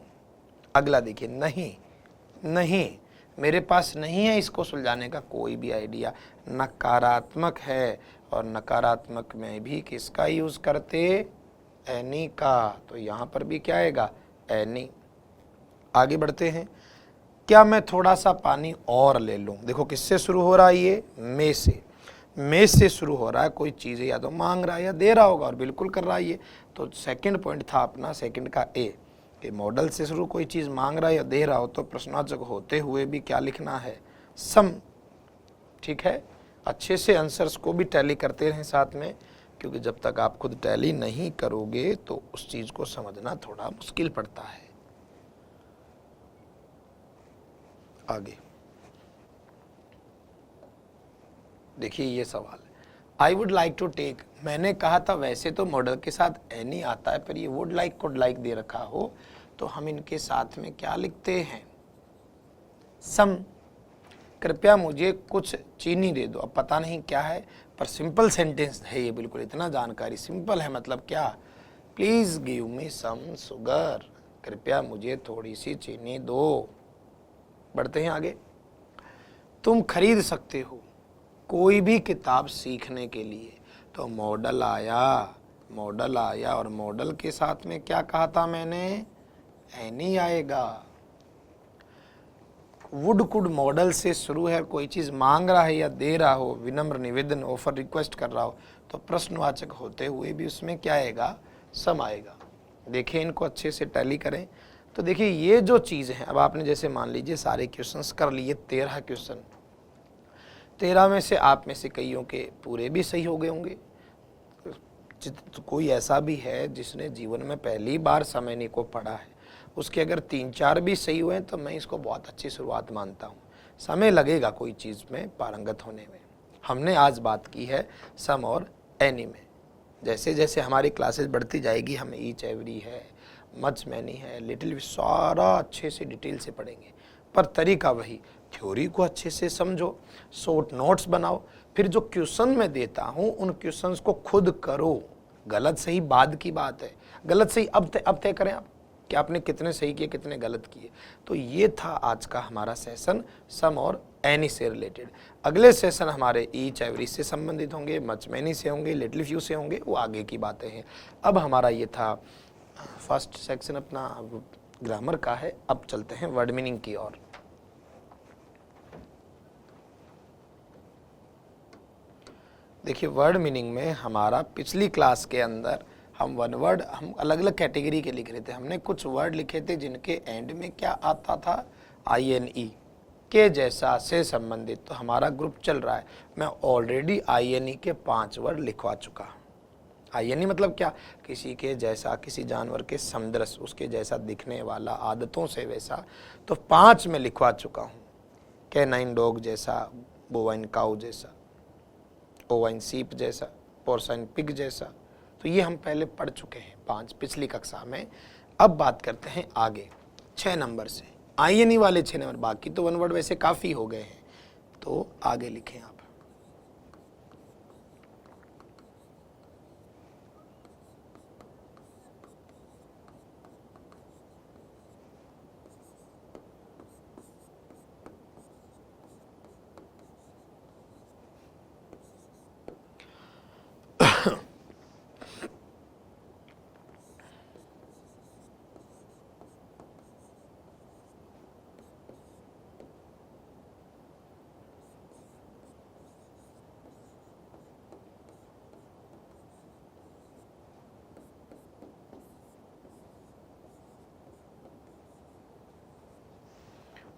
[SPEAKER 1] अगला देखिए, नहीं, नहीं, मेरे पास नहीं है इसको सुलझाने का कोई भी आइडिया। नकारात्मक है, और नकारात्मक में भी किसका यूज करते, एनी का, तो यहाँ पर भी क्या आएगा, एनी। आगे बढ़ते हैं। क्या मैं थोड़ा सा पानी और ले लूं। देखो किससे शुरू हो रहा है ये, में से, में से शुरू हो रहा है। कोई चीज़ें या तो मांग रहा है या दे रहा होगा, और बिल्कुल कर रहा है ये। तो सेकंड पॉइंट था अपना, सेकंड का ए, कि मॉडल से शुरू कोई चीज़ मांग रहा है या दे रहा हो तो प्रश्नवाचक होते हुए भी क्या लिखना है, सम। ठीक है, अच्छे से आंसर्स को भी टैली करते रहें साथ में, क्योंकि जब तक आप खुद टैली नहीं करोगे तो उस चीज़ को समझना थोड़ा मुश्किल पड़ता है। आगे देखिए ये सवाल, I would like to take. मैंने कहा था वैसे तो मॉडल के साथ एनी आता है, पर ये would like could like they रखा हो तो हम इनके साथ में क्या लिखते हैं, सम। कृपया मुझे कुछ चीनी दे दो। अब पता नहीं क्या है, पर सिंपल सेंटेंस है ये, बिल्कुल इतना जानकारी सिंपल है, मतलब क्या, please give me some sugar. कृपया मुझे थोड़ी सी चीनी दो। बढ़ते हैं आगे। तुम खरीद सकते हो कोई भी किताब सीखने के लिए, तो मॉडल आया, मॉडल आया, और मॉडल के साथ में क्या कहा था मैंने, एनी आएगा। वुड कुड मॉडल से शुरू है, कोई चीज मांग रहा है या दे रहा हो, विनम्र निवेदन, ऑफर, रिक्वेस्ट कर रहा हो, तो प्रश्नवाचक होते हुए भी उसमें क्या आएगा, सम आएगा। देखिए इनको अच्छे से टैली करें। तो देखिए ये जो चीज़ है, अब आपने जैसे मान लीजिए सारे क्वेश्चंस कर लिए, 13 क्वेश्चन, 13 में से आप में से कईयों के पूरे भी सही हो गए होंगे। तो कोई ऐसा भी है जिसने जीवन में पहली बार समयनी को पढ़ा है, उसके अगर 3-4 भी सही हुए तो मैं इसको बहुत अच्छी शुरुआत मानता हूँ। समय लगेगा कोई चीज़ में पारंगत होने में। हमने आज बात की है सम और एनी में। जैसे जैसे हमारी क्लासेस बढ़ती जाएगी हम ईच एवरी है, मच मैनी है, लिटिल सारा अच्छे से डिटेल से पढ़ेंगे, पर तरीका वही, थ्योरी को अच्छे से समझो, शॉर्ट नोट्स बनाओ, फिर जो क्वेश्चन मैं देता हूँ उन क्वेश्चंस को खुद करो। गलत सही बाद की बात है, गलत सही अब तय करें आप कि आपने कितने सही किए कितने गलत किए। तो ये था आज का हमारा सेशन सम और एनी से रिलेटेड। अगले सेशन हमारे ईच एवरी से संबंधित होंगे, मच मैनी से होंगे, लिटिल फ्यू से होंगे, वो आगे की बातें हैं। अब हमारा ये था फर्स्ट सेक्शन अपना ग्रामर का है। अब चलते हैं वर्ड मीनिंग की ओर। देखिए वर्ड मीनिंग में हमारा पिछली क्लास के अंदर हम वन वर्ड हम अलग अलग कैटेगरी के लिख रहे थे। हमने कुछ वर्ड लिखे थे जिनके एंड में क्या आता था, INE के जैसा से संबंधित। तो हमारा ग्रुप चल रहा है, मैं ऑलरेडी INE के 5 वर्ड लिखवा चुका। INE मतलब क्या, किसी के जैसा, किसी जानवर के समदृश, उसके जैसा दिखने वाला, आदतों से वैसा। तो 5 में लिखवा चुका हूँ, कैनाइन डॉग जैसा, बोवाइन काऊ जैसा, ओवाइन सीप जैसा, पोर्साइन पिग जैसा। तो ये हम पहले पढ़ चुके हैं 5 पिछली कक्षा में। अब बात करते हैं आगे 6 नंबर से, INE वाले 6 नंबर। बाकी तो वन वर्ड वैसे काफ़ी हो गए हैं, तो आगे लिखें आप।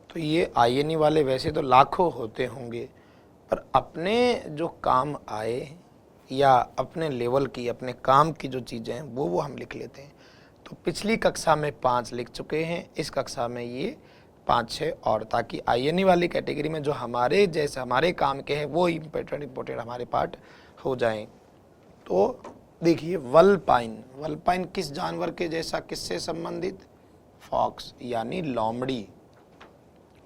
[SPEAKER 1] तो ये INE वाले वैसे तो लाखों होते होंगे, पर अपने जो काम आए या अपने लेवल की, अपने काम की जो चीज़ें हैं वो हम लिख लेते हैं। तो पिछली कक्षा में 5 लिख चुके हैं, इस कक्षा में ये 5-6 और, ताकि INE वाली कैटेगरी में जो हमारे जैसे हमारे काम के हैं वो इम्पोर्टेंट हमारे पार्ट हो जाएं। तो देखिए वल्पाइन, वल्पाइन किस जानवर के जैसा, किससे संबंधित, फॉक्स यानी लोमड़ी,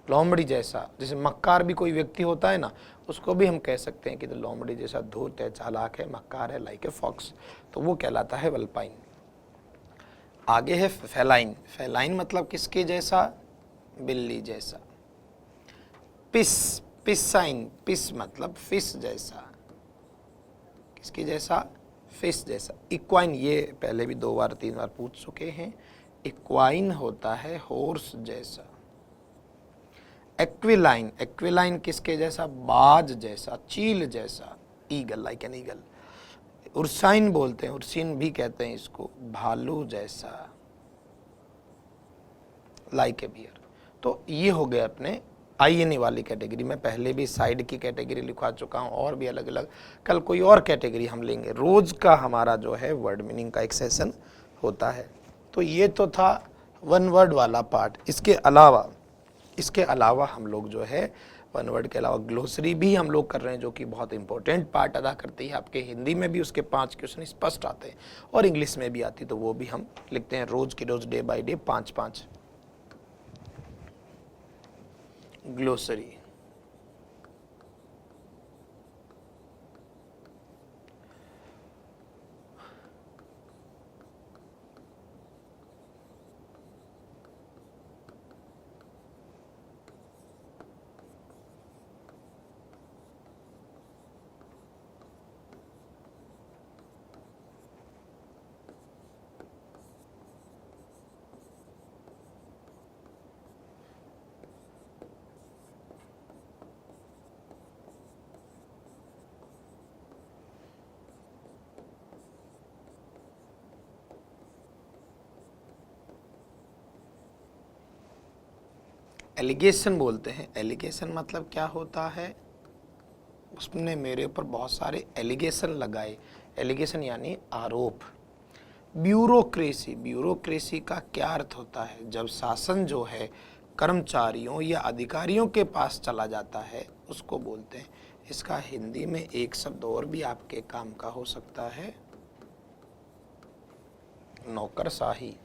[SPEAKER 1] लोमड़ी जैसा। जैसे मक्कार भी कोई व्यक्ति होता है ना, उसको भी हम कह सकते हैं कि तो लोमड़ी जैसा धूर्त है, चालाक है, मक्कार है, लाइक ए फॉक्स, तो वो कहलाता है वल्पाइन। आगे है फेलाइन, फेलाइन मतलब किसके जैसा, बिल्ली जैसा। पिस, पिसाइन, पिस मतलब फिश जैसा, किसके जैसा, फिश जैसा। इक्वाइन, ये पहले भी 2 बार 3 बार पूछ चुके हैं, इक्वाइन होता है हॉर्स जैसा। एक्विलाइन, एक्विलाइन किसके जैसा, बाज जैसा, चील जैसा, ईगल, लाइक एन ईगल। उर्साइन बोलते हैं, उर्सिन भी कहते हैं इसको, भालू जैसा, लाइक ए बियर। तो ये हो गए अपने INE वाली कैटेगरी में। पहले भी साइड की कैटेगरी लिखवा चुका हूँ, और भी अलग अलग, कल कोई और कैटेगरी हम लेंगे। रोज का हमारा जो है वर्ड मीनिंग का एक सेशन होता है। तो ये तो था वन वर्ड वाला पार्ट। इसके अलावा हम लोग जो है वन वर्ड के अलावा ग्लोसरी भी हम लोग कर रहे हैं, जो कि बहुत इंपॉर्टेंट पार्ट अदा करती है। आपके हिंदी में भी उसके 5 क्वेश्चन स्पष्ट आते हैं और इंग्लिश में भी आती, तो वो भी हम लिखते हैं रोज की रोज, day by day 5-5 glossary. Allegation बोलते हैं। एलिगेशन मतलब क्या होता है, उसने मेरे ऊपर बहुत सारे एलिगेशन लगाए। एलिगेशन यानी आरोप। ब्यूरोक्रेसी, ब्यूरोक्रेसी का क्या अर्थ होता है, जब शासन जो है कर्मचारियों या अधिकारियों के पास चला जाता है उसको बोलते हैं। इसका हिंदी में एक शब्द और भी आपके काम का हो सकता है, नौकरशाही।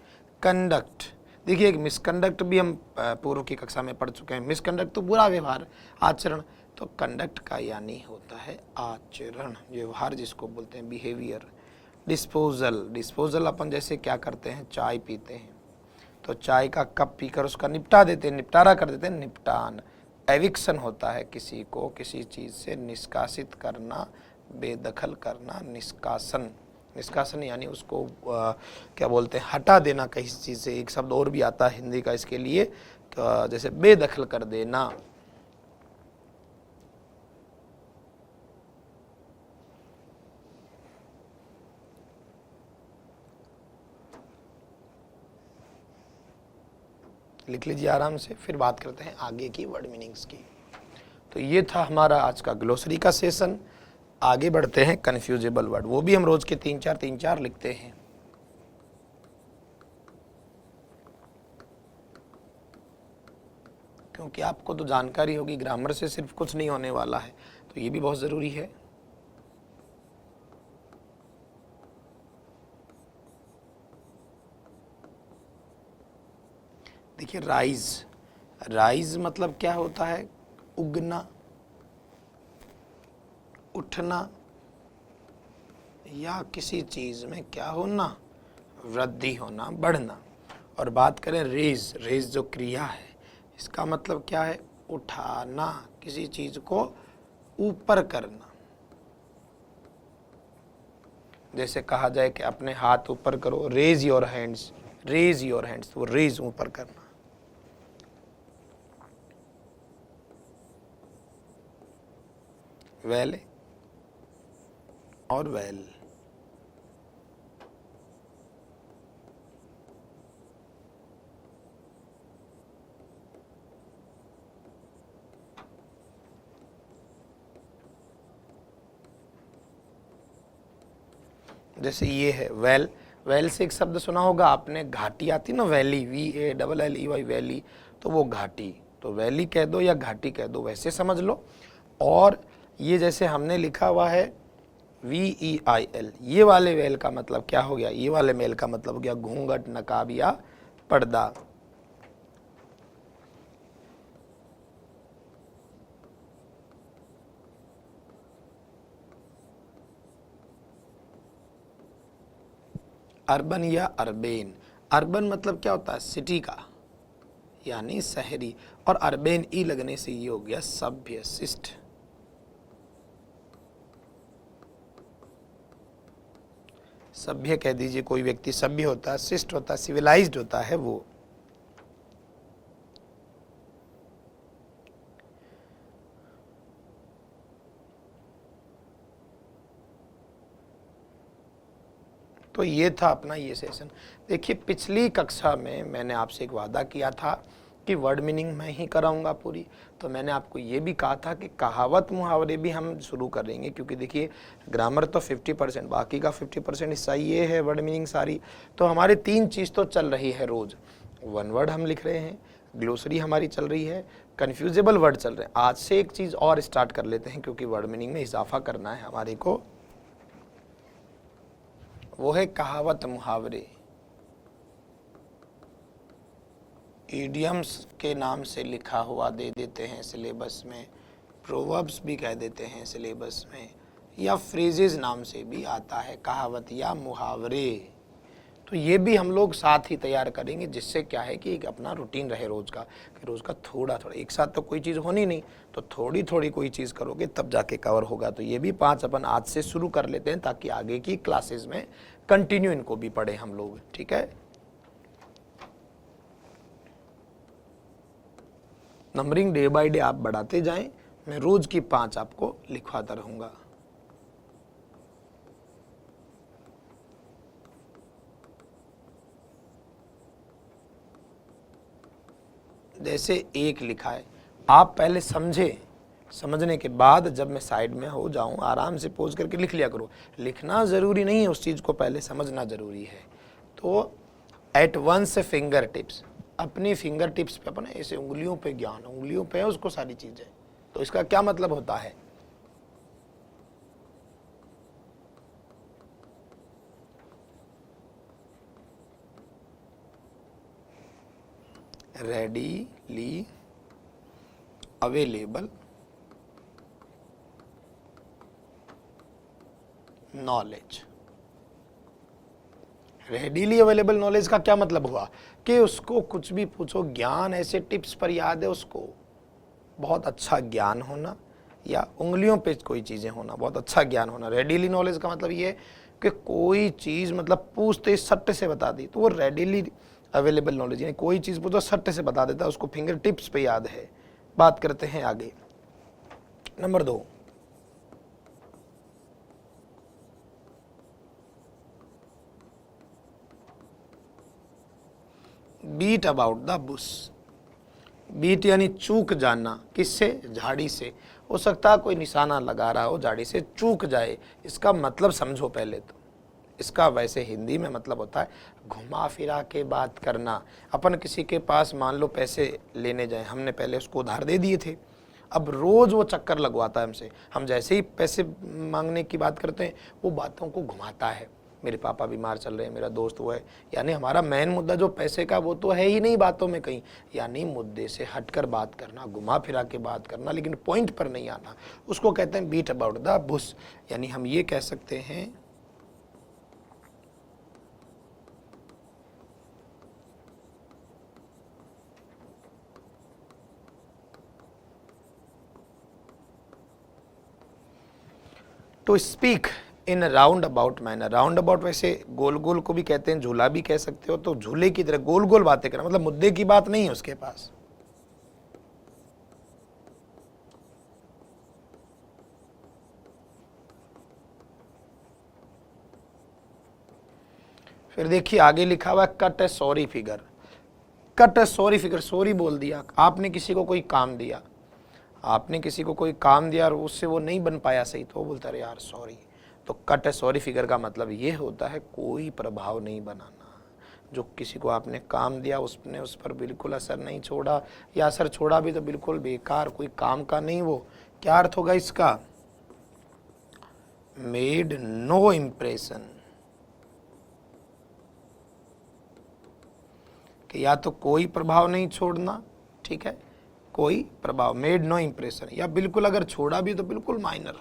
[SPEAKER 1] कंडक्ट, देखिए एक मिसकंडक्ट भी हम पूर्व की कक्षा में पढ़ चुके हैं। मिसकंडक्ट तो बुरा व्यवहार, आचरण। तो कंडक्ट का यानी होता है आचरण, व्यवहार जिसको बोलते हैं, बिहेवियर। डिस्पोजल, डिस्पोजल अपन जैसे क्या करते हैं, चाय पीते हैं तो चाय का कप पीकर उसका निपटा देते हैं, निपटारा कर देते हैं, निपटान। एविक्शन होता है किसी को किसी चीज़ से निष्कासित करना, बेदखल करना, निष्कासन। निष्कासन यानी उसको क्या बोलते हैं, हटा देना किसी चीज़ से। एक शब्द और भी आता है हिंदी का इसके लिए, जैसे बेदखल कर देना। लिख लीजिए आराम से, फिर बात करते हैं आगे की वर्ड मीनिंग्स की। तो ये था हमारा आज का ग्लोसरी का सेशन। आगे बढ़ते हैं कन्फ्यूजेबल वर्ड, वो भी हम रोज के 3-4 लिखते हैं। क्योंकि आपको तो जानकारी होगी ग्रामर से सिर्फ कुछ नहीं होने वाला है, तो ये भी बहुत ज़रूरी है। देखिए राइज, राइज मतलब क्या होता है, उगना, उठना, या किसी चीज़ में क्या होना, वृद्धि होना, बढ़ना। और बात करें रेज, रेज जो क्रिया है इसका मतलब क्या है, उठाना, किसी चीज़ को ऊपर करना। जैसे कहा जाए कि अपने हाथ ऊपर करो, raise your hands, raise your hands, वो रेज ऊपर करना। वेल और वेल, जैसे ये है वेल, वेल से एक शब्द सुना होगा आपने, घाटी आती ना, वैली, VALLEY, वैली, तो वो घाटी। तो वैली कह दो या घाटी कह दो, वैसे समझ लो। और ये जैसे हमने लिखा हुआ है VEIL, ये वाले वेल का मतलब क्या हो गया, ये वाले मेल का मतलब हो गया घूंघट, नकाब या पर्दा। अर्बन या अर्बेन, अर्बन मतलब क्या होता है, सिटी का यानी शहरी, और अर्बेन ई लगने से ये हो गया सभ्य, शिष्ट। सभ्य कह दीजिए, कोई व्यक्ति सभ्य होता है, शिष्ट होता है, सिविलाइज्ड होता है वो। तो ये था अपना ये सेशन। देखिए पिछली कक्षा में मैंने आपसे एक वादा किया था कि वर्ड मीनिंग मैं ही कराऊंगा पूरी, तो मैंने आपको ये भी कहा था कि कहावत मुहावरे भी हम शुरू करेंगे, क्योंकि देखिए ग्रामर तो 50%, बाकी का 50% हिस्सा ये है वर्ड मीनिंग सारी। तो हमारी 3 चीज़ तो चल रही है रोज़, वन वर्ड हम लिख रहे हैं, ग्लोसरी हमारी चल रही है, कन्फ्यूजेबल वर्ड चल रहे हैं। आज से एक चीज़ और स्टार्ट कर लेते हैं, क्योंकि वर्ड मीनिंग में इजाफा करना है हमारे को, वो है कहावत मुहावरे। इडियम्स के नाम से लिखा हुआ दे देते हैं सिलेबस में, प्रोवर्ब्स भी कह देते हैं सिलेबस में, या फ्रेजेस नाम से भी आता है, कहावत या मुहावरे। तो ये भी हम लोग साथ ही तैयार करेंगे, जिससे क्या है कि एक अपना रूटीन रहे रोज़ का, कि रोज़ का थोड़ा थोड़ा, एक साथ तो कोई चीज़ होनी नहीं, तो थोड़ी थोड़ी कोई चीज़ करोगे तब जाके कवर होगा। तो ये भी 5 अपन आज से शुरू कर लेते हैं, ताकि आगे की क्लासेस में कंटिन्यू इनको भी पढ़े हम लोग, ठीक है। नंबरिंग डे बाय डे आप बढ़ाते जाएं, मैं रोज की 5 आपको लिखवाता रहूंगा। जैसे 1 लिखा है, आप पहले समझे, समझने के बाद जब मैं साइड में हो जाऊं आराम से पोज करके लिख लिया करो। लिखना जरूरी नहीं है, उस चीज को पहले समझना जरूरी है। तो एट वंस फिंगर टिप्स, अपनी फिंगर टिप्स पे, अपने ऐसे उंगलियों पे ज्ञान, उंगलियों पे है उसको सारी चीजें। तो इसका क्या मतलब होता है, readily available knowledge. Readily available knowledge का क्या मतलब हुआ कि उसको कुछ भी पूछो, ज्ञान ऐसे टिप्स पर याद है उसको, बहुत अच्छा ज्ञान होना, या उंगलियों पे कोई चीज़ें होना, बहुत अच्छा ज्ञान होना। रेडीली नॉलेज का मतलब ये है कि कोई चीज़ मतलब पूछते सट्टे से बता दी, तो वो रेडीली अवेलेबल नॉलेज, यानी कोई चीज़ पूछो सट्टे से बता देता है, उसको फिंगर टिप्स पे याद है। बात करते हैं आगे, number 2, beat about the bush. Beat यानी चूक जाना, किससे? झाड़ी से। हो सकता है कोई निशाना लगा रहा हो, झाड़ी से चूक जाए। इसका मतलब समझो पहले तो। इसका वैसे हिंदी में मतलब होता है घुमा फिरा के बात करना। अपन किसी के पास मान लो पैसे लेने जाए, हमने पहले उसको उधार दे दिए थे, अब रोज वो चक्कर लगवाता है हमसे। हम जैसे ही पैसे मांगने की बात करते हैं वो बातों को घुमाता है, मेरे पापा बीमार चल रहे हैं, मेरा दोस्त वो है, यानी हमारा मेन मुद्दा जो पैसे का वो तो है ही नहीं बातों में कहीं, यानी मुद्दे से हटकर बात करना, घुमा फिरा के बात करना, लेकिन पॉइंट पर नहीं आना, उसको कहते हैं बीट अबाउट द बुश। यानी हम ये कह सकते हैं to speak in round about manner. Round about वैसे गोल गोल को भी कहते हैं, झूला भी कह सकते हो, तो झूले की तरह गोल गोल बातें करना, मतलब मुद्दे की बात नहीं है उसके पास। फिर देखिए आगे लिखा हुआ कट ए सॉरी फिगर। कट ए सॉरी फिगर, सॉरी बोल दिया, आपने किसी को कोई काम दिया, आपने किसी को कोई काम दिया और उससे वो नहीं बन पाया सही, तो वो बोलता है यार सॉरी। तो कट ए सॉरी फिगर का मतलब ये होता है कोई प्रभाव नहीं बनाना। जो किसी को आपने काम दिया उसने उस पर बिल्कुल असर नहीं छोड़ा, या असर छोड़ा भी तो बिल्कुल बेकार, कोई काम का नहीं वो। क्या अर्थ होगा इसका? मेड नो इम्प्रेशन, कि या तो कोई प्रभाव नहीं छोड़ना, ठीक है, कोई प्रभाव, मेड नो इम्प्रेशन, या बिल्कुल अगर छोड़ा भी तो बिल्कुल माइनर।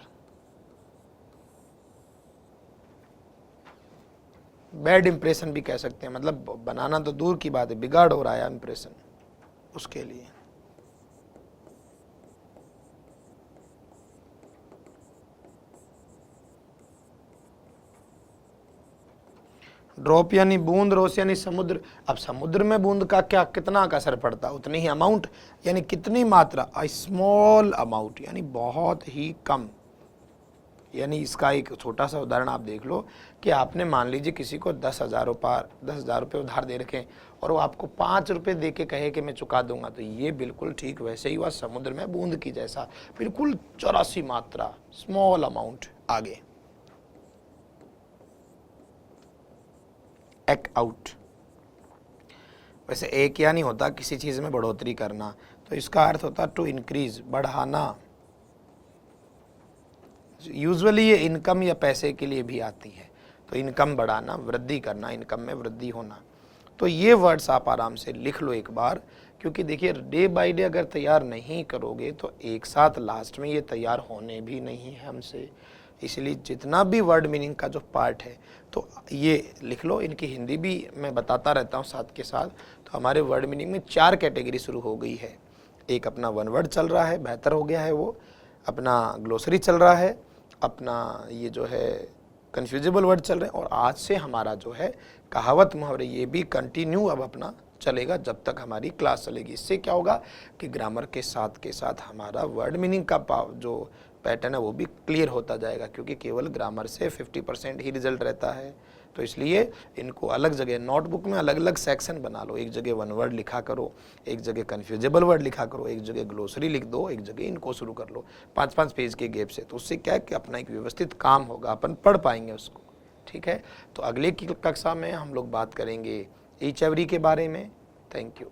[SPEAKER 1] बैड इंप्रेशन भी कह सकते हैं, मतलब बनाना तो दूर की बात है, बिगाड़ हो रहा है इंप्रेशन उसके लिए। ड्रॉप यानी बूंद, रोस यानी समुद्र। अब समुद्र में बूंद का क्या कितना का असर पड़ता है? उतनी ही अमाउंट, यानी कितनी मात्रा, अ स्मॉल अमाउंट, यानी बहुत ही कम। यानी इसका एक छोटा सा उदाहरण आप देख लो कि आपने मान लीजिए किसी को 10,000 रुपये उधार दे रखे और वो आपको 5 रुपये दे के कहे कि मैं चुका दूंगा, तो ये बिल्कुल ठीक वैसे ही हुआ समुद्र में बूंद की जैसा, बिल्कुल 84 मात्रा, स्मॉल अमाउंट। आगे एक आउट, वैसे एक या नहीं होता किसी चीज में बढ़ोतरी करना, तो इसका अर्थ होता टू इंक्रीज, बढ़ाना। यूजुअली ये इनकम या पैसे के लिए भी आती है, तो इनकम बढ़ाना, वृद्धि करना, इनकम में वृद्धि होना। तो ये वर्ड्स आप आराम से लिख लो एक बार, क्योंकि देखिए डे बाय डे अगर तैयार नहीं करोगे तो एक साथ लास्ट में ये तैयार होने भी नहीं है हमसे। इसलिए जितना भी वर्ड मीनिंग का जो पार्ट है तो ये लिख लो। इनकी हिंदी भी मैं बताता रहता हूँ साथ के साथ। तो हमारे वर्ड मीनिंग में 4 कैटेगरी शुरू हो गई है। एक अपना वन वर्ड चल रहा है, बेहतर हो गया है वो, अपना ग्लोसरी चल रहा है, अपना ये जो है कन्फ्यूजेबल वर्ड चल रहे हैं, और आज से हमारा जो है कहावत मुहावरे ये भी कंटिन्यू अब अपना चलेगा जब तक हमारी क्लास चलेगी। इससे क्या होगा कि ग्रामर के साथ हमारा वर्ड मीनिंग का जो पैटर्न है वो भी क्लियर होता जाएगा, क्योंकि केवल ग्रामर से 50% ही रिजल्ट रहता है। तो इसलिए इनको अलग जगह नोटबुक में अलग अलग सेक्शन बना लो। एक जगह वन वर्ड लिखा करो, एक जगह कन्फ्यूजेबल वर्ड लिखा करो, एक जगह ग्लोसरी लिख दो, एक जगह इनको शुरू कर लो 5-5 पेज के गैप से। तो उससे क्या है कि अपना एक व्यवस्थित काम होगा, अपन पढ़ पाएंगे उसको। ठीक है, तो अगले की कक्षा में हम लोग बात करेंगे ईच एवरी के बारे में। Thank you.